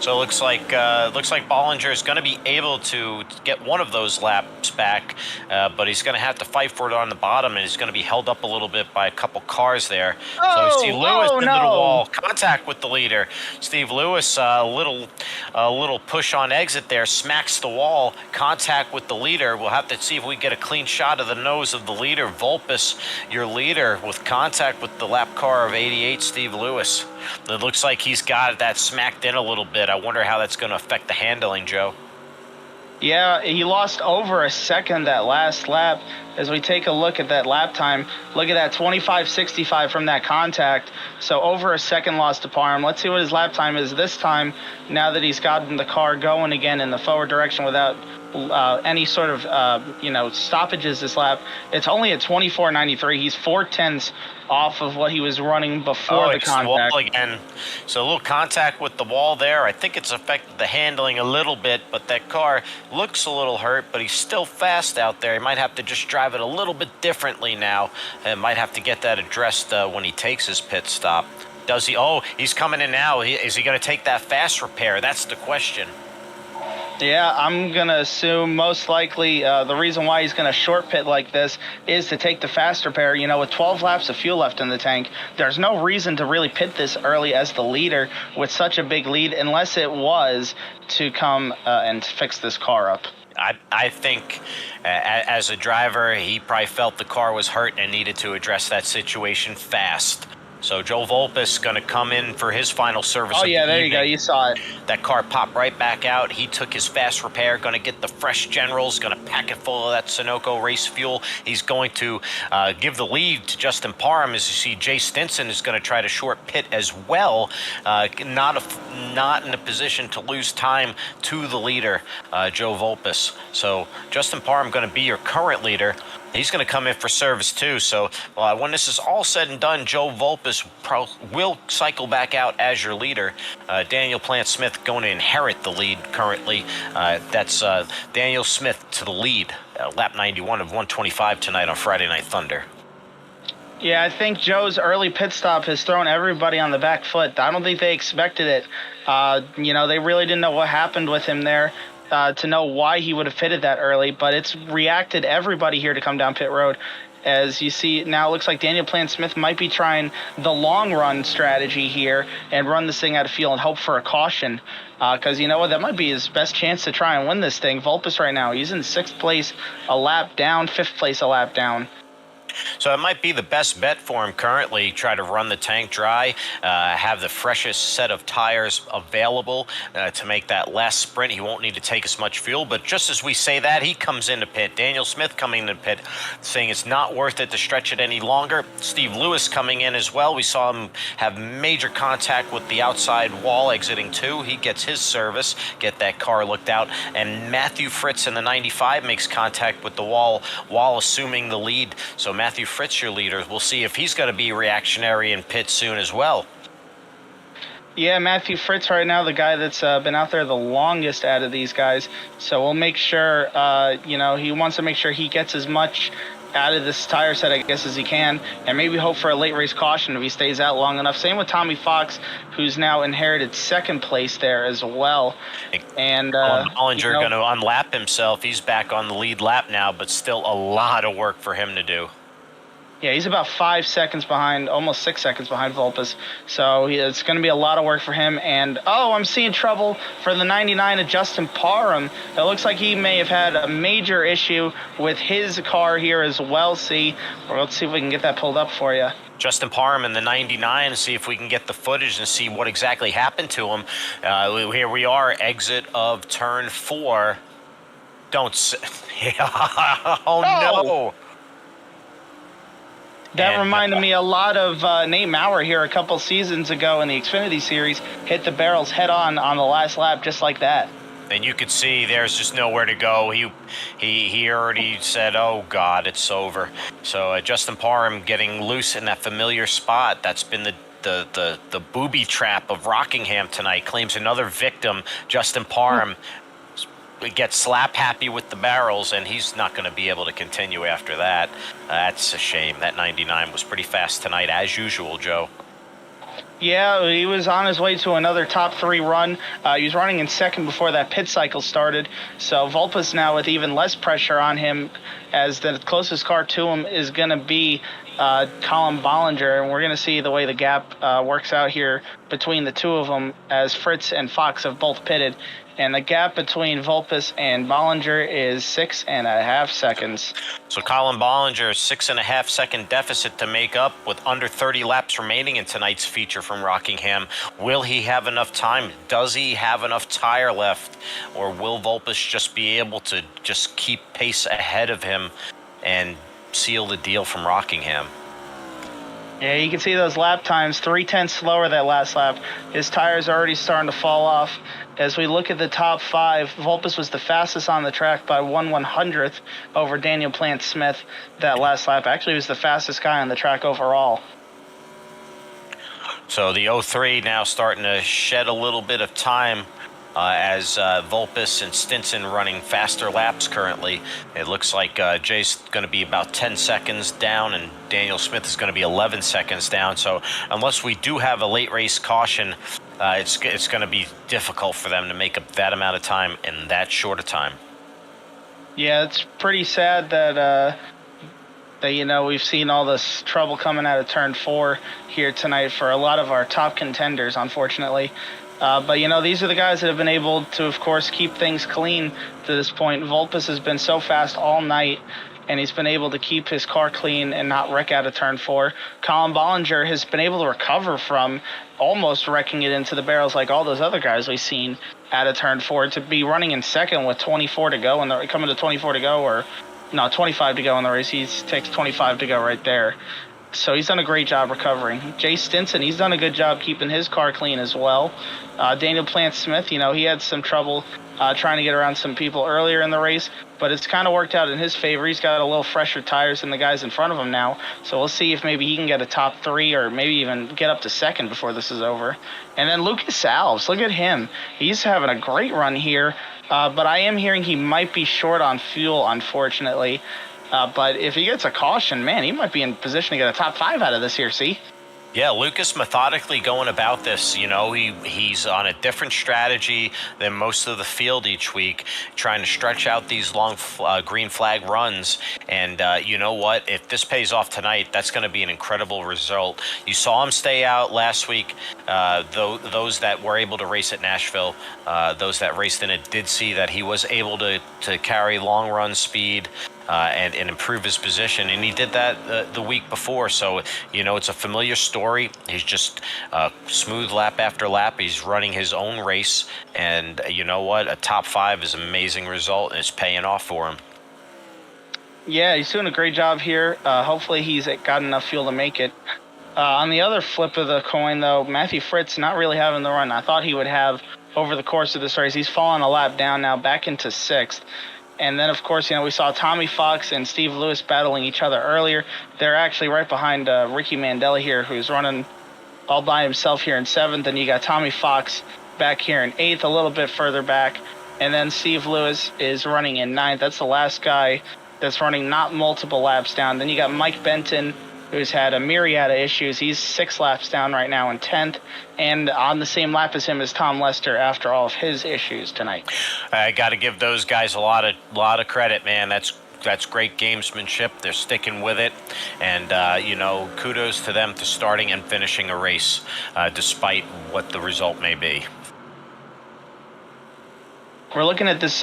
A: So it looks like Bollinger is going to be able to get one of those laps back, but he's going to have to fight for it on the bottom, and he's going to be held up a little bit by a couple cars there. So you see
B: Oh,
A: Lewis
B: oh
A: into the
B: no.
A: wall, contact with the leader. Steve Lewis, a little push on exit there, smacks the wall, contact with the leader. We'll have to see if we get a clean shot of the nose of the leader. Vulpes, your leader, with contact with the lap car of 88, Steve Lewis. It looks like he's got that smacked in a little bit. I wonder how that's going to affect the handling, Joe.
B: Yeah, he lost over a second that last lap. As we take a look at that lap time, look at that 25.65 from that contact. So over a second loss to Parham. Let's see what his lap time is this time, now that he's gotten the car going again in the forward direction without any sort of stoppages this lap. It's only at 24.93. He's 4/10 off of what he was running before the
A: It's the wall
B: contact.
A: again. So a little contact with the wall there. I think it's affected the handling a little bit, but that car looks a little hurt, but he's still fast out there. He might have to just drive it a little bit differently now, and might have to get that addressed when he takes his pit stop. Does he? Oh, he's coming in now. Is he going to take that fast repair? That's the question.
B: Yeah, I'm going to assume most likely the reason why he's going to short pit like this is to take the fast repair. You know, with 12 laps of fuel left in the tank, there's no reason to really pit this early as the leader with such a big lead, unless it was to come and fix this car up.
A: I think as a driver, he probably felt the car was hurt and needed to address that situation fast. So Joe Volpes going to come in for his final service.
B: Oh, yeah,
A: of the
B: there
A: evening.
B: you go. You saw it.
A: That car popped right back out. He took his fast repair, going to get the fresh generals, going to pack it full of that Sunoco race fuel. He's going to give the lead to Justin Parham. As you see, Jay Stinson is going to try to short pit as well. Not in a position to lose time to the leader, Joe Volpes. So Justin Parham going to be your current leader. He's going to come in for service too. So when this is all said and done, Joe Volpes will cycle back out as your leader. Daniel Plant-Smith going to inherit the lead currently. That's Daniel Smith to the lead, lap 91 of 125 tonight on Friday Night Thunder.
B: Yeah, I think Joe's early pit stop has thrown everybody on the back foot. I don't think they expected it. They really didn't know what happened with him there. To know why he would have pitted that early, but it's reacted everybody here to come down pit road. As you see now, it looks like Daniel Plant-Smith might be trying the long run strategy here and run this thing out of field and hope for a caution. Because you know what, that might be his best chance to try and win this thing. Vulpes right now, he's in 6th place, a lap down, 5th place, a lap down.
A: So it might be the best bet for him currently. Try to run the tank dry, have the freshest set of tires available to make that last sprint. He won't need to take as much fuel, but just as we say that, he comes into pit. Daniel Smith coming into pit, saying it's not worth it to stretch it any longer. Steve Lewis coming in as well. We saw him have major contact with the outside wall exiting 2. He gets his service, get that car looked out, and Matthew Fritz in the 95 makes contact with the wall while assuming the lead. So Matthew Fritz, your leader. We'll see if he's going to be reactionary in pit soon as well.
B: Yeah, Matthew Fritz right now, the guy that's been out there the longest out of these guys. So we'll make sure, he wants to make sure he gets as much out of this tire set, I guess, as he can, and maybe hope for a late race caution if he stays out long enough. Same with Tommy Fox, who's now inherited 2nd place there as well. And
A: Bollinger going to unlap himself. He's back on the lead lap now, but still a lot of work for him to do.
B: Yeah, he's about 5 seconds behind, almost 6 seconds behind Vulpes. So it's going to be a lot of work for him. And, I'm seeing trouble for the 99 of Justin Parham. It looks like he may have had a major issue with his car here as well. Let's see if we can get that pulled up for you.
A: Justin Parham in the 99, see if we can get the footage and see what exactly happened to him. Here we are, exit of turn 4. Don't say... Oh, no!
B: That reminded me a lot of Nate Maurer here a couple seasons ago in the Xfinity Series. Hit the barrels head on the last lap just like that.
A: And you could see there's just nowhere to go. He already said, oh, God, it's over. So Justin Parham getting loose in that familiar spot. That's been the booby trap of Rockingham tonight. Claims another victim, Justin Parham. Gets slap happy with the barrels, and he's not going to be able to continue after that. That's a shame. That 99 was pretty fast tonight, as usual, Joe.
B: Yeah, he was on his way to another top 3 run. He was running in second before that pit cycle started. So Volpus now with even less pressure on him, as the closest car to him is going to be Colin Bollinger. And we're going to see the way the gap works out here between the two of them, as Fritz and Fox have both pitted. And the gap between Volpus and Bollinger is 6.5 seconds.
A: So Colin Bollinger, 6.5 second deficit to make up with under 30 laps remaining in tonight's feature from Rockingham. Will he have enough time? Does he have enough tire left? Or will Volpus just be able to just keep pace ahead of him and seal the deal from Rockingham?
B: Yeah, you can see those lap times, 3/10 slower that last lap. His tires are already starting to fall off. As we look at the top 5, Volpus was the fastest on the track by 1/100th over Daniel Plant-Smith that last lap. Actually, he was the fastest guy on the track overall.
A: So the 03 now starting to shed a little bit of time as Volpus and Stinson running faster laps currently. It looks like Jay's going to be about 10 seconds down and Daniel Smith is going to be 11 seconds down. So unless we do have a late race caution, it's going to be difficult for them to make up that amount of time in that short a time.
B: Yeah, it's pretty sad that we've seen all this trouble coming out of turn 4 here tonight for a lot of our top contenders, unfortunately. But these are the guys that have been able to, of course, keep things clean to this point. Volpus has been so fast all night, and he's been able to keep his car clean and not wreck out of turn 4. Colin Bollinger has been able to recover from almost wrecking it into the barrels like all those other guys we've seen out of turn 4, to be running in second with 24 to go, and coming to 24 to go, or no, 25 to go in the race. He takes 25 to go right there. So he's done a great job recovering. Jay Stinson, he's done a good job keeping his car clean as well. Daniel Plant-Smith, he had some trouble trying to get around some people earlier in the race, but it's kind of worked out in his favor. He's got a little fresher tires than the guys in front of him now, so we'll see if maybe he can get a top 3 or maybe even get up to second before this is over. And then Lucas Alves, look at him. He's having a great run here, but I am hearing he might be short on fuel, unfortunately. But if he gets a caution, man, he might be in position to get a top 5 out of this here, see?
A: Yeah, Lucas methodically going about this. He's on a different strategy than most of the field each week, trying to stretch out these long green flag runs. And you know what? If this pays off tonight, that's going to be an incredible result. You saw him stay out last week. Those that were able to race at Nashville, those that raced in it, did see that he was able to carry long run speed. And improve his position, and he did that the week before. So it's a familiar story. He's just smooth lap after lap. He's running his own race, and you know what? A top 5 is an amazing result, and it's paying off for him.
B: Yeah, he's doing a great job here. Hopefully he's got enough fuel to make it. On the other flip of the coin, though, Matthew Fritz not really having the run I thought he would have over the course of this race. He's fallen a lap down now, back into 6th. And then, of course, we saw Tommy Fox and Steve Lewis battling each other earlier. They're actually right behind Ricky Mandela here, who's running all by himself here in 7th. And you got Tommy Fox back here in 8th, a little bit further back. And then Steve Lewis is running in 9th. That's the last guy that's running not multiple laps down. Then you got Mike Benton, who's had a myriad of issues. He's 6 laps down right now in 10th, and on the same lap as him is Tom Lester after all of his issues tonight.
A: I got to give those guys a lot of credit, man. That's great gamesmanship. They're sticking with it, and kudos to them to starting and finishing a race, despite what the result may be.
B: We're looking at this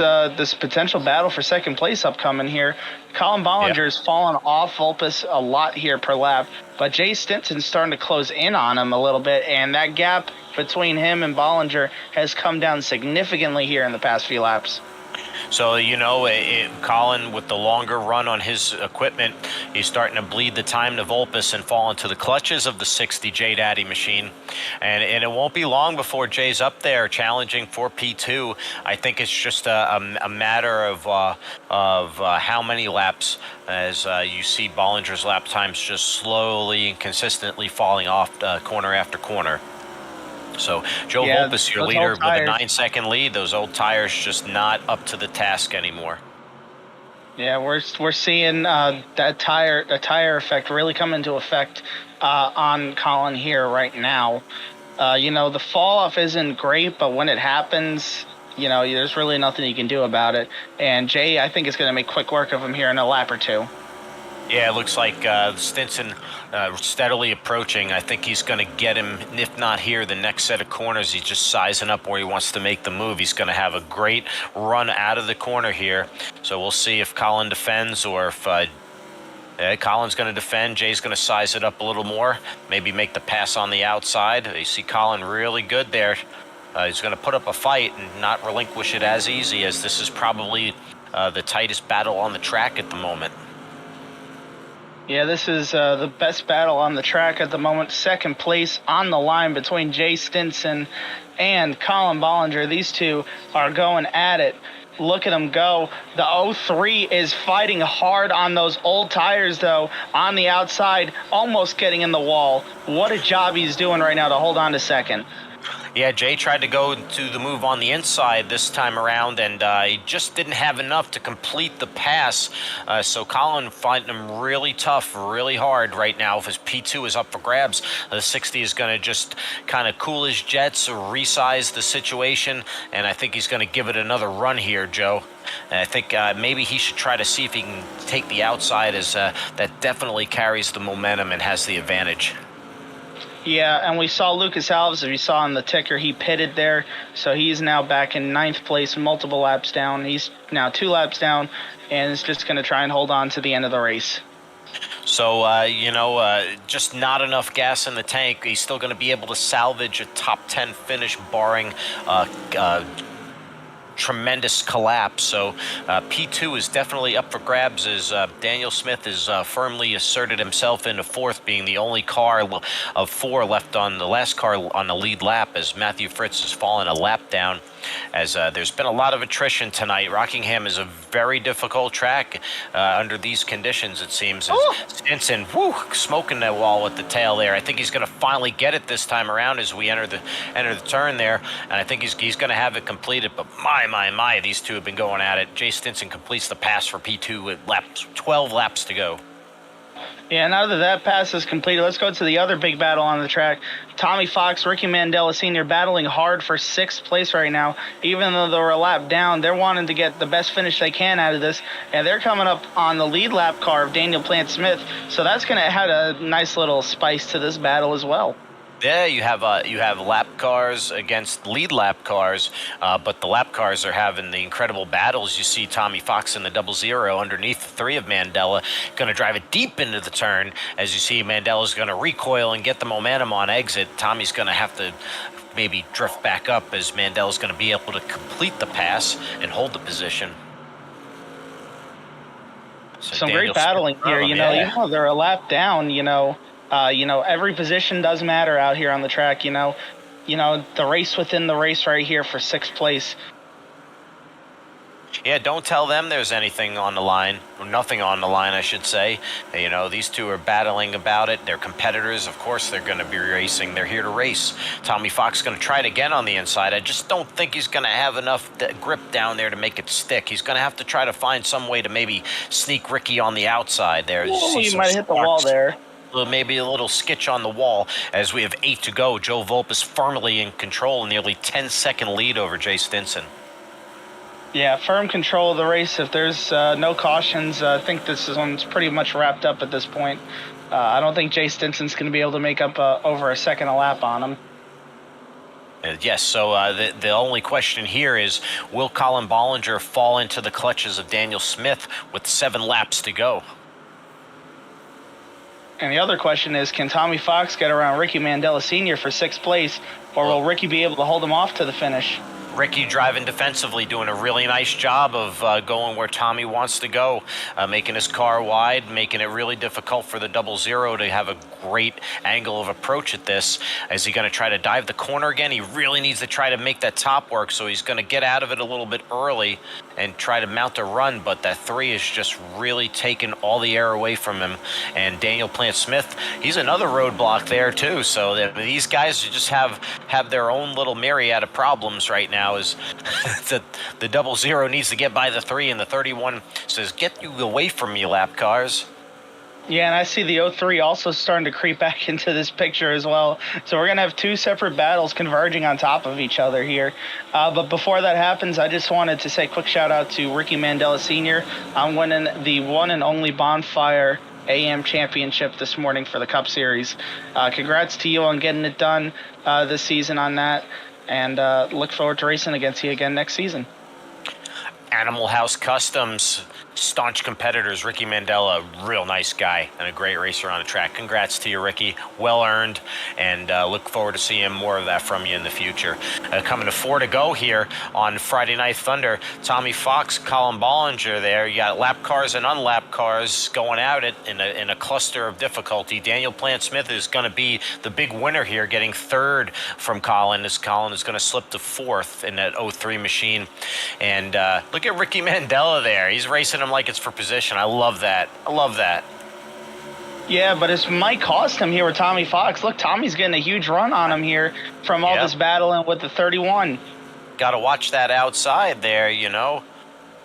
B: potential battle for second place upcoming here. Colin Bollinger has fallen off Volpus a lot here per lap, but Jay Stinson's starting to close in on him a little bit, and that gap between him and Bollinger has come down significantly here in the past few laps.
A: So, Colin, with the longer run on his equipment, he's starting to bleed the time to Volpus and fall into the clutches of the 60 J Daddy machine. And it won't be long before Jay's up there challenging for P2. I think it's just a matter of how many laps, as you see Bollinger's lap times just slowly and consistently falling off corner after corner. So Joe Volpus, your leader with a 9-second lead. Those old tires just not up to the task anymore. Yeah,
B: we're seeing that tire effect really come into effect on Colin here right now. The fall off isn't great, but when it happens, there's really nothing you can do about it. And Jay, I think, is going to make quick work of him here in a lap or two.
A: Yeah, it looks like Stinson steadily approaching. I think he's going to get him, if not here, the next set of corners. He's just sizing up where he wants to make the move. He's going to have a great run out of the corner here. So we'll see if Colin defends or if Colin's going to defend. Jay's going to size it up a little more, maybe make the pass on the outside. You see Colin really good there. He's going to put up a fight and not relinquish it as easy, as this is probably the tightest battle on the track at the moment.
B: Yeah, this is the best battle on the track at the moment. Second place on the line between Jay Stinson and Colin Bollinger. These two are going at it. Look at them go. The 03 is fighting hard on those old tires, though, on the outside, almost getting in the wall. What a job he's doing right now to hold on to second.
A: Yeah, Jay tried to go to the move on the inside this time around, and he just didn't have enough to complete the pass. So Colin finding him really tough, really hard right now. If his P2 is up for grabs, the 60 is going to just kind of cool his jets, resize the situation, and I think he's going to give it another run here, Joe. And I think maybe he should try to see if he can take the outside, as that definitely carries the momentum and has the advantage.
B: Yeah, and we saw Lucas Alves, if you saw on the ticker, he pitted there. So he's now back in 9th place, multiple laps down. He's now 2 laps down, and is just going to try and hold on to the end of the race.
A: So, just not enough gas in the tank. He's still going to be able to salvage a top 10 finish, barring tremendous collapse. So P2 is definitely up for grabs, as Daniel Smith has firmly asserted himself into 4th, being the only car of 4 left on the last car on the lead lap, as Matthew Fritz has fallen a lap down, as there's been a lot of attrition tonight. Rockingham is a very difficult track under these conditions, it seems. Stinson, smoking that wall with the tail there. I think he's going to finally get it this time around as we enter the turn there, and I think he's going to have it completed. But my, these two have been going at it. Jay Stinson completes the pass for P2 with 12 laps to go.
B: Yeah, now that pass is completed, let's go to the other big battle on the track. Tommy Fox, Ricky Mandela Sr. battling hard for 6th place right now. Even though they're a lap down, they're wanting to get the best finish they can out of this, and they're coming up on the lead lap car of Daniel Plant Smith, so that's going to add a nice little spice to this battle as well.
A: Yeah, you have lap cars against lead lap cars, but the lap cars are having the incredible battles. You see Tommy Fox in the 00 underneath the 3 of Mandela, going to drive it deep into the turn. As you see, Mandela's going to recoil and get the momentum on exit. Tommy's going to have to maybe drift back up, as Mandela's going to be able to complete the pass and hold the position. So
B: some great battling here, even though they're a lap down, every position does matter out here on the track, the race within the race right here for 6th place.
A: Yeah, don't tell them there's anything on the line, or nothing on the line, I should say. These two are battling about it. They're competitors. Of course, they're going to be racing. They're here to race. Tommy Fox is going to try it again on the inside. I just don't think he's going to have enough grip down there to make it stick. He's going to have to try to find some way to maybe sneak Ricky on the outside there.
B: He might hit the wall there.
A: Maybe a little skitch on the wall, as we have 8 to go. Joe Volpe is firmly in control, nearly 10-second lead over Jay Stinson.
B: Yeah, firm control of the race. If there's no cautions, I think this one's pretty much wrapped up at this point. I don't think Jay Stinson's going to be able to make up over a second a lap on him.
A: Yes, so the only question here is, will Colin Bollinger fall into the clutches of Daniel Smith with 7 laps to go?
B: And the other question is, can Tommy Fox get around Ricky Mandela Sr. for 6th place, or will Ricky be able to hold him off to the finish?
A: Ricky driving defensively, doing a really nice job of going where Tommy wants to go, making his car wide, making it really difficult for the 00 to have a great angle of approach at this. Is he going to try to dive the corner again? He really needs to try to make that top work, so he's going to get out of it a little bit early and try to mount a run, but that 3 is just really taking all the air away from him. And Daniel Plant Smith, he's another roadblock there too, so these guys just have their own little myriad of problems right now. Is the 00 needs to get by the 3, and the 31 says, get you away from me, lap cars.
B: Yeah, and I see the O3 also starting to creep back into this picture as well. So we're going to have two separate battles converging on top of each other here. But before that happens, I just wanted to say a quick shout out to Ricky Mandela Sr. on winning the one and only Bonfire AM Championship this morning for the Cup Series. Congrats to you on getting it done this season on that, and look forward to racing against you again next season.
A: Animal House Customs, staunch competitors. Ricky Mandela, real nice guy and a great racer on the track. Congrats to you, Ricky. Well earned, and look forward to seeing more of that from you in the future. Coming to 4 to go here on Friday Night Thunder. Tommy Fox, Colin Bollinger there. You got lap cars and unlapped cars going at it in a cluster of difficulty. Daniel Plant Smith is going to be the big winner here, getting third from Colin, as Colin is going to slip to fourth in that 03 machine. And look at Ricky Mandela there. He's racing him like it's for position. I love that. I love that.
B: Yeah, but it might cost him here with Tommy Fox. Look, Tommy's getting a huge run on him here from all this battling with the 31.
A: Got to watch that outside there, you know.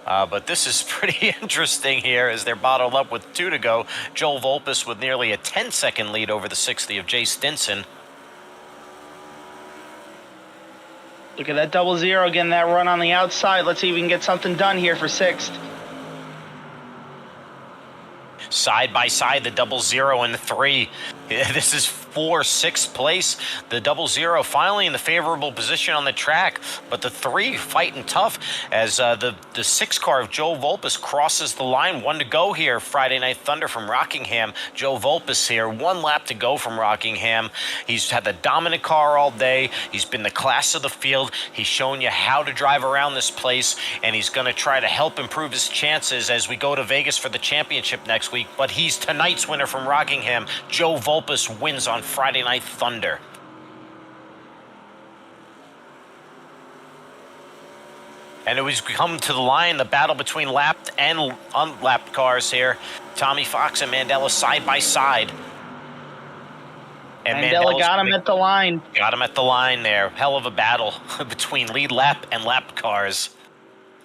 A: But this is pretty interesting here as they're bottled up with 2 to go. Joel Volpus with nearly a 10-second lead over the 60 of Jay Stinson.
B: Look at that 00 getting that run on the outside. Let's see if we can get something done here for 6th.
A: Side by side, the 00 and the 3. This is for 6th place. The 00 finally in the favorable position on the track, but the 3 fighting tough as the 6 car of Joe Volpus crosses the line. 1 to go here. Friday Night Thunder from Rockingham. Joe Volpus here. 1 lap to go from Rockingham. He's had the dominant car all day. He's been the class of the field. He's shown you how to drive around this place, and he's going to try to help improve his chances as we go to Vegas for the championship next week. But he's tonight's winner from Rockingham. Joe Volpus wins on Friday Night Thunder. And it was come to the line, the battle between lapped and unlapped cars here. Tommy Fox and Mandela side by side.
B: And Mandela got him at the line.
A: Got him at the line there. Hell of a battle between lead lap and lapped cars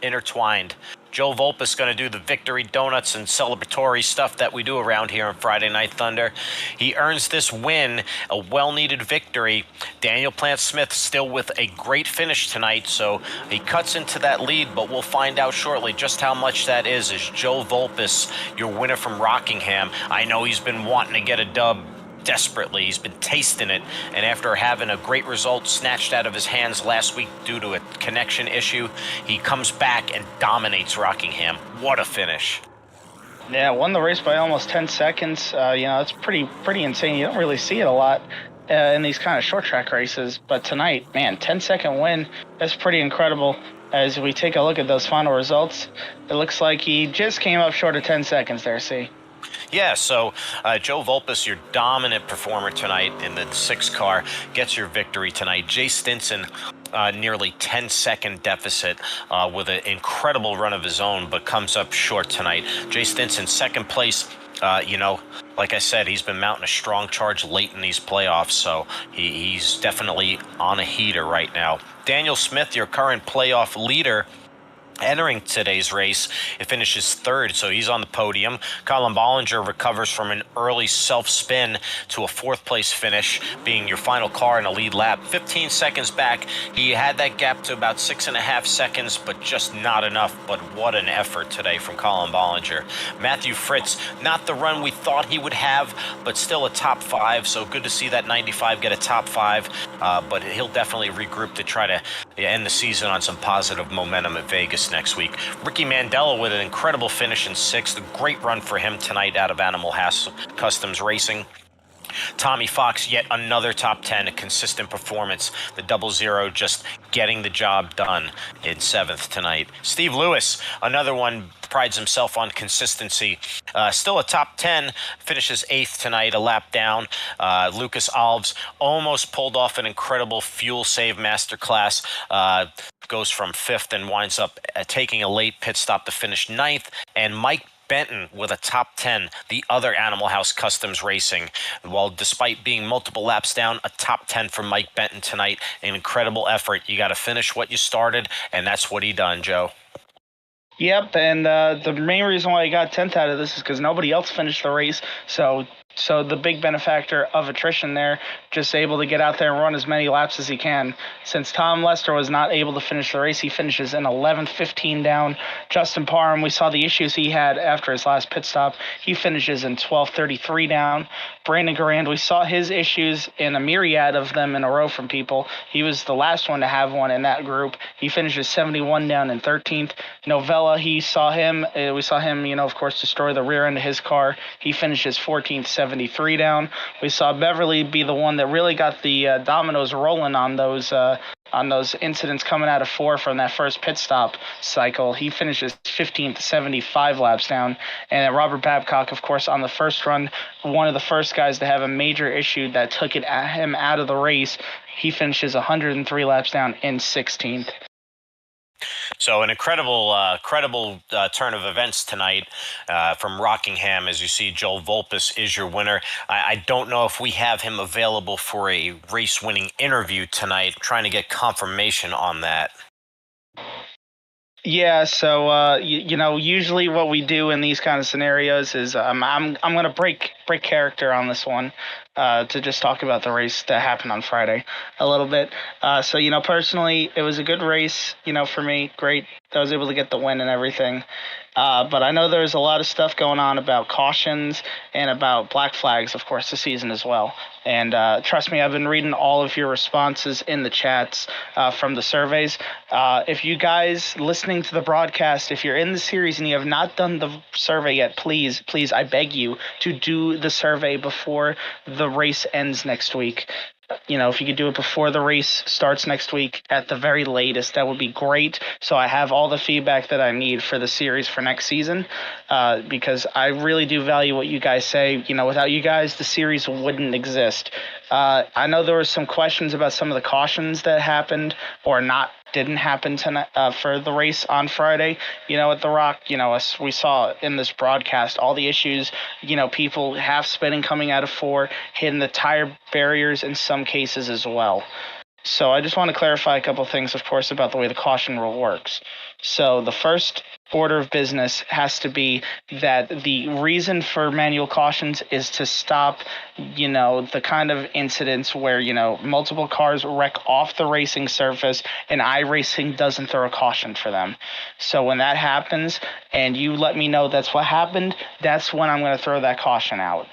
A: intertwined. Joe Volpus going to do the victory donuts and celebratory stuff that we do around here on Friday Night Thunder. He earns this win, a well-needed victory. Daniel Plant Smith still with a great finish tonight, so he cuts into that lead, but we'll find out shortly just how much that is as Joe Volpus, your winner from Rockingham. I know he's been wanting to get a dub desperately. He's been tasting it, and after having a great result snatched out of his hands last week due to a connection issue, he comes back and dominates Rockingham. What a finish.
B: Yeah, won the race by almost 10 seconds. It's pretty insane. You don't really see it a lot in these kind of short track races, but tonight, man, 10-second win, that's pretty incredible. As we take a look at those final results, it looks like he just came up short of 10 seconds there, see?
A: Yeah, so Joe Volpus, your dominant performer tonight in the 6 car, gets your victory tonight. Jay Stinson, nearly 10-second deficit with an incredible run of his own, but comes up short tonight. Jay Stinson, 2nd place. Like I said, he's been mounting a strong charge late in these playoffs, so he's definitely on a heater right now. Daniel Smith, your current playoff leader, entering today's race, it finishes 3rd, so he's on the podium. Colin Bollinger recovers from an early self-spin to a 4th place finish, being your final car in a lead lap. 15 seconds back, he had that gap to about 6.5 seconds, but just not enough. But what an effort today from Colin Bollinger. Matthew Fritz, not the run we thought he would have, but still a top 5, so good to see that 95 get a top 5, but he'll definitely regroup to try to end the season on some positive momentum at Vegas next week. Ricky Mandela with an incredible finish in 6th. A great run for him tonight out of Animal House Customs Racing. Tommy Fox, yet another top 10, a consistent performance. The 00 just getting the job done in 7th tonight. Steve Lewis, another one, prides himself on consistency. Still a top 10, finishes 8th tonight, a lap down. Lucas Alves almost pulled off an incredible fuel save masterclass. Goes from 5th and winds up taking a late pit stop to finish 9th. And Mike Benton with a top 10, the other Animal House Customs Racing. While despite being multiple laps down, a top 10 for Mike Benton tonight. An incredible effort. You got to finish what you started, and that's what he done, Joe.
B: Yep, and the main reason why he got 10th out of this is because nobody else finished the race. So the big benefactor of attrition there, just able to get out there and run as many laps as he can. Since Tom Lester was not able to finish the race, he finishes in 11th, 15 down. Justin Parham, we saw the issues he had after his last pit stop. He finishes in 12th, 33 down. Brandon Garand, we saw his issues in a myriad of them in a row from people. He was the last one to have one in that group. He finishes 71 down in 13th. Novella, we saw him, of course, destroy the rear end of his car. He finishes 14th, 73 down. We saw Beverly be the one that really got the dominoes rolling on those incidents coming out of 4 from that first pit stop cycle. He finishes 15th, 75 laps down. And Robert Babcock, of course, on the first run, one of the first guys to have a major issue that took him out of the race. He finishes 103 laps down in 16th.
A: So an incredible turn of events tonight from Rockingham. As you see, Joel Volpus is your winner. I don't know if we have him available for a race-winning interview tonight. Trying to get confirmation on that.
B: Yeah, so usually what we do in these kind of scenarios is I'm gonna break character on this one, to just talk about the race that happened on Friday a little bit. So personally, it was a good race. For me, great. I was able to get the win and everything. But I know there's a lot of stuff going on about cautions and about black flags, of course, this season as well. And trust me, I've been reading all of your responses in the chats from the surveys. If you guys listening to the broadcast, if you're in the series and you have not done the survey yet, please, I beg you to do the survey before the race ends next week. If you could do it before the race starts next week at the very latest, that would be great. So I have all the feedback that I need for the series for next season, because I really do value what you guys say. Without you guys, the series wouldn't exist. I know there were some questions about some of the cautions that happened or didn't happen tonight for the race on Friday. At the Rock, as we saw in this broadcast, all the issues, people half spinning coming out of 4, hitting the tire barriers in some cases as well. So I just want to clarify a couple things, of course, about the way the caution rule works. So the first order of business has to be that the reason for manual cautions is to stop, the kind of incidents where, multiple cars wreck off the racing surface and iRacing doesn't throw a caution for them. So when that happens and you let me know that's what happened, that's when I'm going to throw that caution out.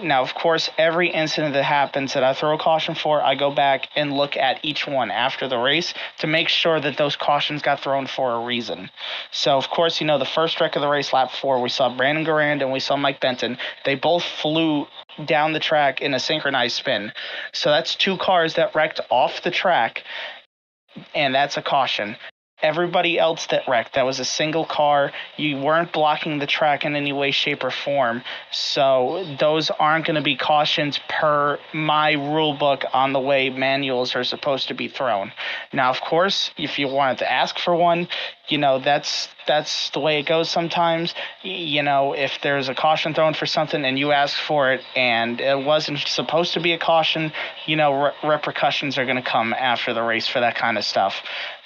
B: Now, of course, every incident that happens that I throw a caution for, I go back and look at each one after the race to make sure that those cautions got thrown for a reason. So, of course, the first wreck of the race, lap 4, we saw Brandon Garand and we saw Mike Benton. They both flew down the track in a synchronized spin. So that's 2 cars that wrecked off the track, and that's a caution. Everybody else that wrecked, that was a single car. You weren't blocking the track in any way, shape, or form. So those aren't going to be cautions per my rule book on the way manuals are supposed to be thrown. Now, of course, if you wanted to ask for one, that's the way it goes sometimes. If there's a caution thrown for something and you ask for it and it wasn't supposed to be a caution, repercussions are going to come after the race for that kind of stuff.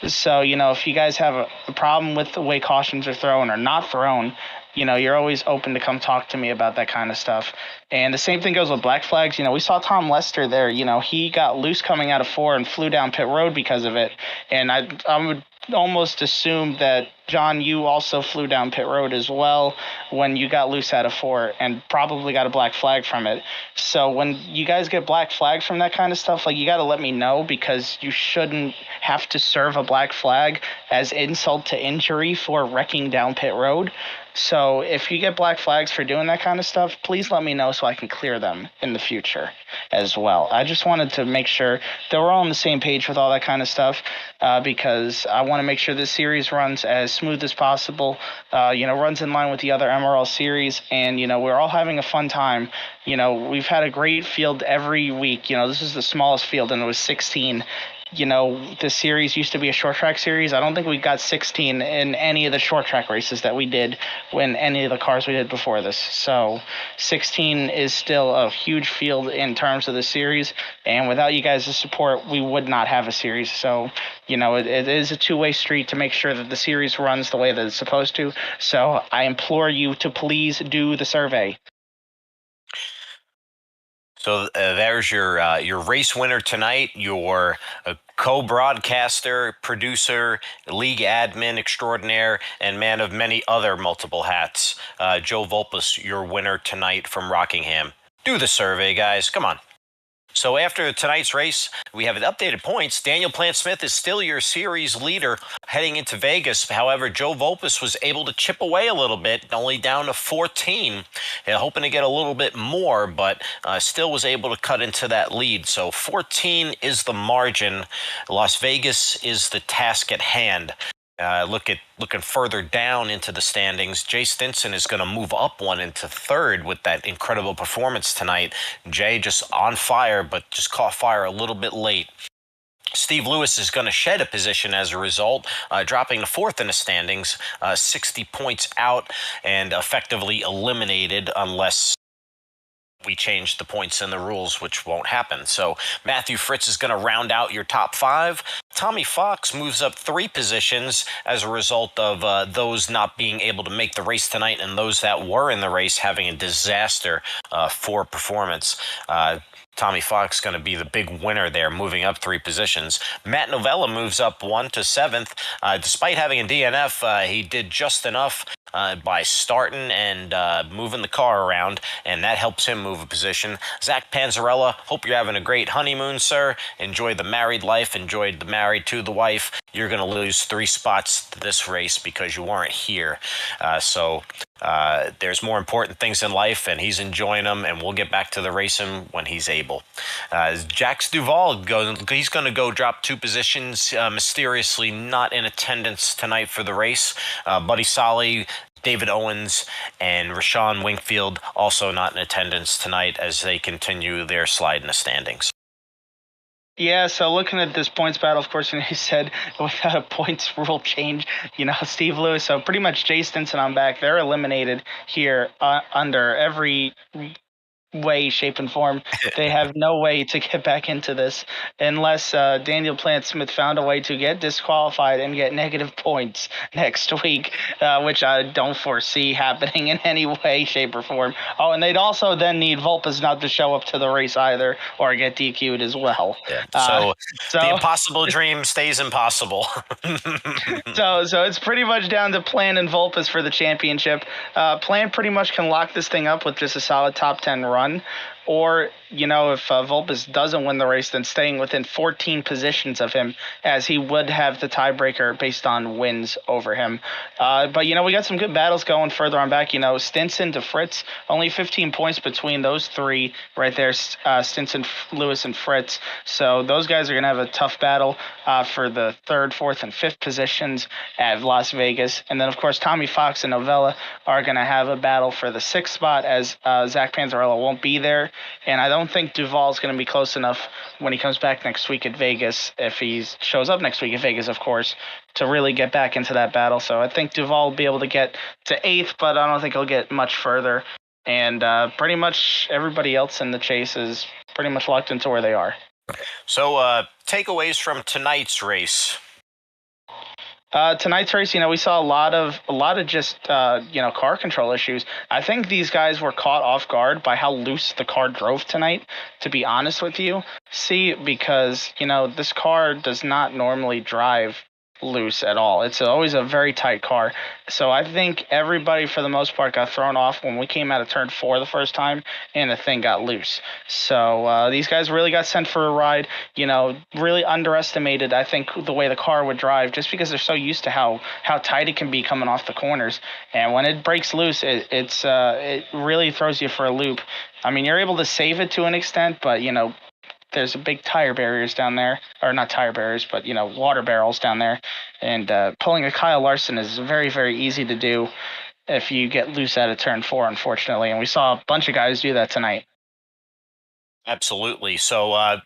B: So, if you guys have a problem with the way cautions are thrown or not thrown, you're always open to come talk to me about that kind of stuff. And the same thing goes with black flags. We saw Tom Lester there. He got loose coming out of 4 and flew down pit road because of it. And I would almost assume that, John, you also flew down pit road as well when you got loose out of 4 and probably got a black flag from it. So when you guys get black flags from that kind of stuff, you got to let me know, because you shouldn't have to serve a black flag as insult to injury for wrecking down pit road. So if you get black flags for doing that kind of stuff, please let me know so I can clear them in the future as well. I just wanted to make sure that we're all on the same page with all that kind of stuff, because I want to make sure this series runs as smooth as possible, runs in line with the other MRL series, and, we're all having a fun time. We've had a great field every week. This is the smallest field, and it was 16. the series used to be a short track series. I don't think we got 16 in any of the short track races that we did when any of the cars we did before this. So 16 is still a huge field in terms of the series. And without you guys' support, we would not have a series. So, it is a two-way street to make sure that the series runs the way that it's supposed to. So I implore you to please do the survey.
A: So there's your race winner tonight, your co-broadcaster, producer, league admin extraordinaire, and man of many other multiple hats. Joe Volpus, your winner tonight from Rockingham. Do the survey, guys. Come on. So after tonight's race, we have updated points. Daniel Plant-Smith is still your series leader heading into Vegas. However, Joe Volpus was able to chip away a little bit, only down to 14, hoping to get a little bit more, but still was able to cut into that lead. So 14 is the margin. Las Vegas is the task at hand. Looking further down into the standings, Jay Stinson is going to move up one into third with that incredible performance tonight. Jay just on fire, but just caught fire a little bit late. Steve Lewis is going to shed a position as a result, dropping to fourth in the standings, 60 points out and effectively eliminated unless we changed the points in the rules, which won't happen. So Matthew Fritz is going to round out your top five. Tommy Fox moves up 3 positions as a result of those not being able to make the race tonight and those that were in the race having a disaster for performance. Tommy Fox going to be the big winner there, moving up 3 positions. Matt Novella moves up 1 to 7th. Despite having a DNF, he did just enough by starting and moving the car around, and that helps him move a position. Zach Panzarella, hope you're having a great honeymoon, sir. Enjoy the married life. Enjoy the married to the wife. You're going to lose 3 spots to this race because you weren't here. So there's more important things in life, and he's enjoying them, and we'll get back to the racing when he's able. Jax Duvall, he's going to go drop 2 positions, mysteriously not in attendance tonight for the race. Buddy Solly, David Owens, and Rashawn Wingfield also not in attendance tonight as they continue their slide in the standings.
B: Yeah, so looking at this points battle, of course, he said without a points rule change, Steve Lewis, so pretty much Jay Stinson on back, they're eliminated here under every way, shape, and form. They have no way to get back into this unless Daniel Plant-Smith found a way to get disqualified and get negative points next week, which I don't foresee happening in any way, shape, or form. Oh, and they'd also then need Volpus not to show up to the race either or get DQ'd as well.
A: Yeah. So the impossible dream stays impossible.
B: So it's pretty much down to Plan and Volpus for the championship. Plan pretty much can lock this thing up with just a solid top 10 run. Or, if Volpus doesn't win the race, then staying within 14 positions of him, as he would have the tiebreaker based on wins over him. But, we got some good battles going further on back. Stinson to Fritz, only 15 points between those 3 right there, Stinson, Lewis, and Fritz. So those guys are going to have a tough battle for the 3rd, 4th, and 5th positions at Las Vegas. And then, of course, Tommy Fox and Novella are going to have a battle for the 6th spot, as Zach Panzarella won't be there. And I don't think Duvall's going to be close enough when he comes back next week at Vegas, if he shows up next week at Vegas, of course, to really get back into that battle. So I think Duvall will be able to get to 8th, but I don't think he'll get much further. And pretty much everybody else in the chase is pretty much locked into where they are.
A: So takeaways from tonight's race.
B: Tonight's race, we saw a lot of just car control issues. I think these guys were caught off guard by how loose the car drove tonight, to be honest with you. Because this car does not normally drive loose at all. It's always a very tight car. So I think everybody, for the most part, got thrown off when we came out of turn 4 the first time and the thing got loose. So these guys really got sent for a ride. Really underestimated, I think, the way the car would drive, just because they're so used to how tight it can be coming off the corners. And when it breaks loose, it really throws you for a loop. I mean, you're able to save it to an extent, but there's a big tire barriers down there, or not tire barriers, but water barrels down there, and pulling a Kyle Larson is very, very easy to do if you get loose out of turn 4, unfortunately, and we saw a bunch of guys do that tonight.
A: Absolutely. So,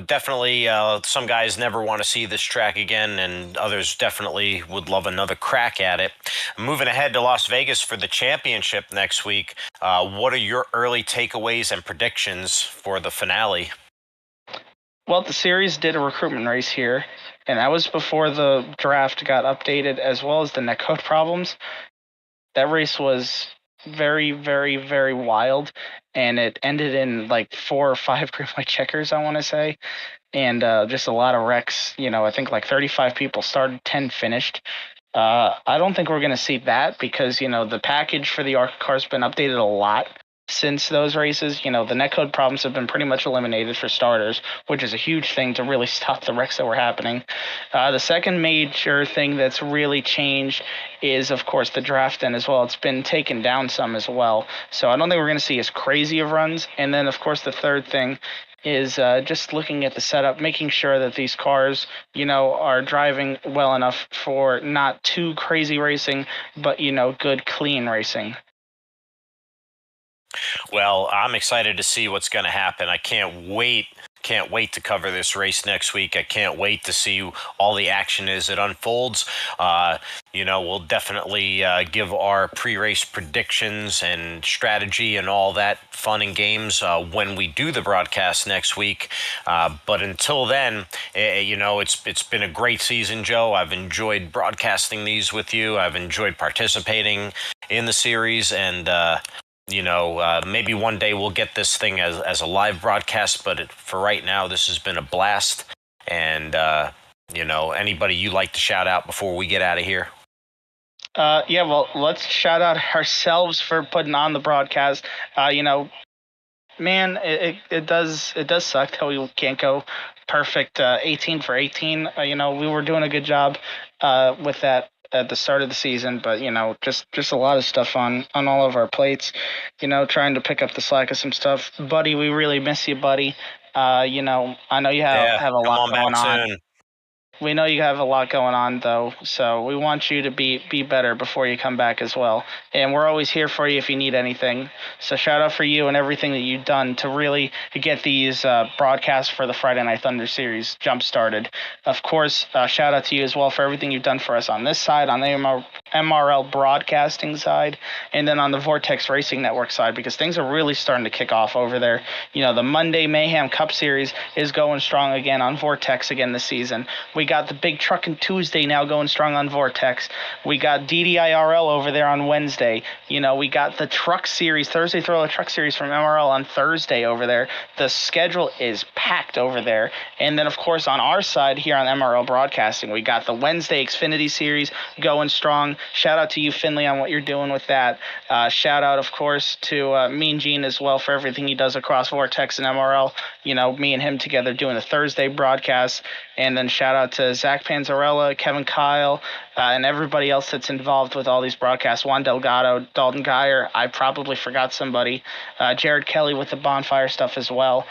A: definitely some guys never want to see this track again, and others definitely would love another crack at it. Moving ahead to Las Vegas for the championship next week, what are your early takeaways and predictions for the finale?
B: Well, the series did a recruitment race here, and that was before the draft got updated, as well as the netcode problems. That race was very, very, very wild, and it ended in like 4 or 5 green white checkers, I want to say, and just a lot of wrecks. I think like 35 people started, 10 finished. I don't think we're going to see that because the package for the ARCA car's been updated a lot since those races. The netcode problems have been pretty much eliminated for starters, which is a huge thing to really stop the wrecks that were happening. The second major thing that's really changed is, of course, the draft end as well. It's been taken down some as well. So I don't think we're going to see as crazy of runs. And then, of course, the third thing is just looking at the setup, making sure that these cars, are driving well enough for not too crazy racing, but, good, clean racing.
A: Well, I'm excited to see what's going to happen. I can't wait. Can't wait to cover this race next week. I can't wait to see all the action as it unfolds. We'll definitely give our pre-race predictions and strategy and all that fun and games when we do the broadcast next week. But until then, it's been a great season, Joe. I've enjoyed broadcasting these with you. I've enjoyed participating in the series, and maybe one day we'll get this thing as a live broadcast, but for right now, this has been a blast. And, anybody you like to shout out before we get out of here?
B: Yeah, well, let's shout out ourselves for putting on the broadcast. Man, it does suck that we can't go perfect 18 for 18. We were doing a good job with that at the start of the season, but just a lot of stuff on all of our plates. Trying to pick up the slack of some stuff, buddy. We really miss you, buddy. I know you have
A: Yeah,
B: have a
A: come
B: lot
A: on
B: going
A: back
B: on.
A: soon.
B: We know you have a lot going on though, so we want you to be better before you come back as well. And we're always here for you if you need anything. So shout out for you and everything that you've done to really get these broadcasts for the Friday Night Thunder series jump started. Of course, shout out to you as well for everything you've done for us on this side, on the MRL broadcasting side, and then on the Vortex Racing Network side, because things are really starting to kick off over there. The Monday Mayhem Cup Series is going strong again on Vortex again this season. We got the Big Truckin' Tuesday now going strong on Vortex. We got DDIRL over there on Wednesday. We got the Truck Series, Thursday Thriller Truck Series from MRL on Thursday over there. The schedule is packed over there. And then, of course, on our side here on MRL Broadcasting, we got the Wednesday Xfinity Series going strong. Shout out to you, Finley, on what you're doing with that. Shout out, of course, to Mean Gene as well for everything he does across Vortex and MRL. Me and him together doing the Thursday broadcast. And then shout out to Zach Panzarella, Kevin Kyle, and everybody else that's involved with all these broadcasts. Juan Delgado, Dalton Geyer. I probably forgot somebody. Jared Kelly with the bonfire stuff as well.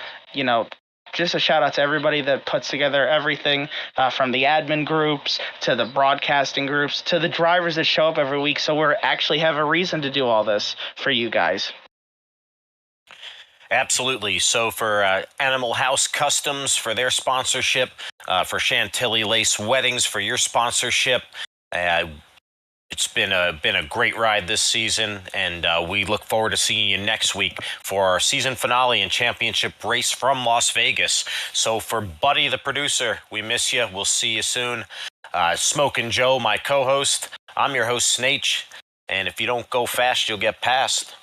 B: Just a shout out to everybody that puts together everything from the admin groups to the broadcasting groups to the drivers that show up every week. So we actually have a reason to do all this for you guys.
A: Absolutely. So for Animal House Customs for their sponsorship, for Chantilly Lace Weddings for your sponsorship, it's been a great ride this season, and we look forward to seeing you next week for our season finale and championship race from Las Vegas. So for Buddy, the producer, we miss you. We'll see you soon. Smokin' Joe, my co-host. I'm your host, Snake, and if you don't go fast, you'll get past.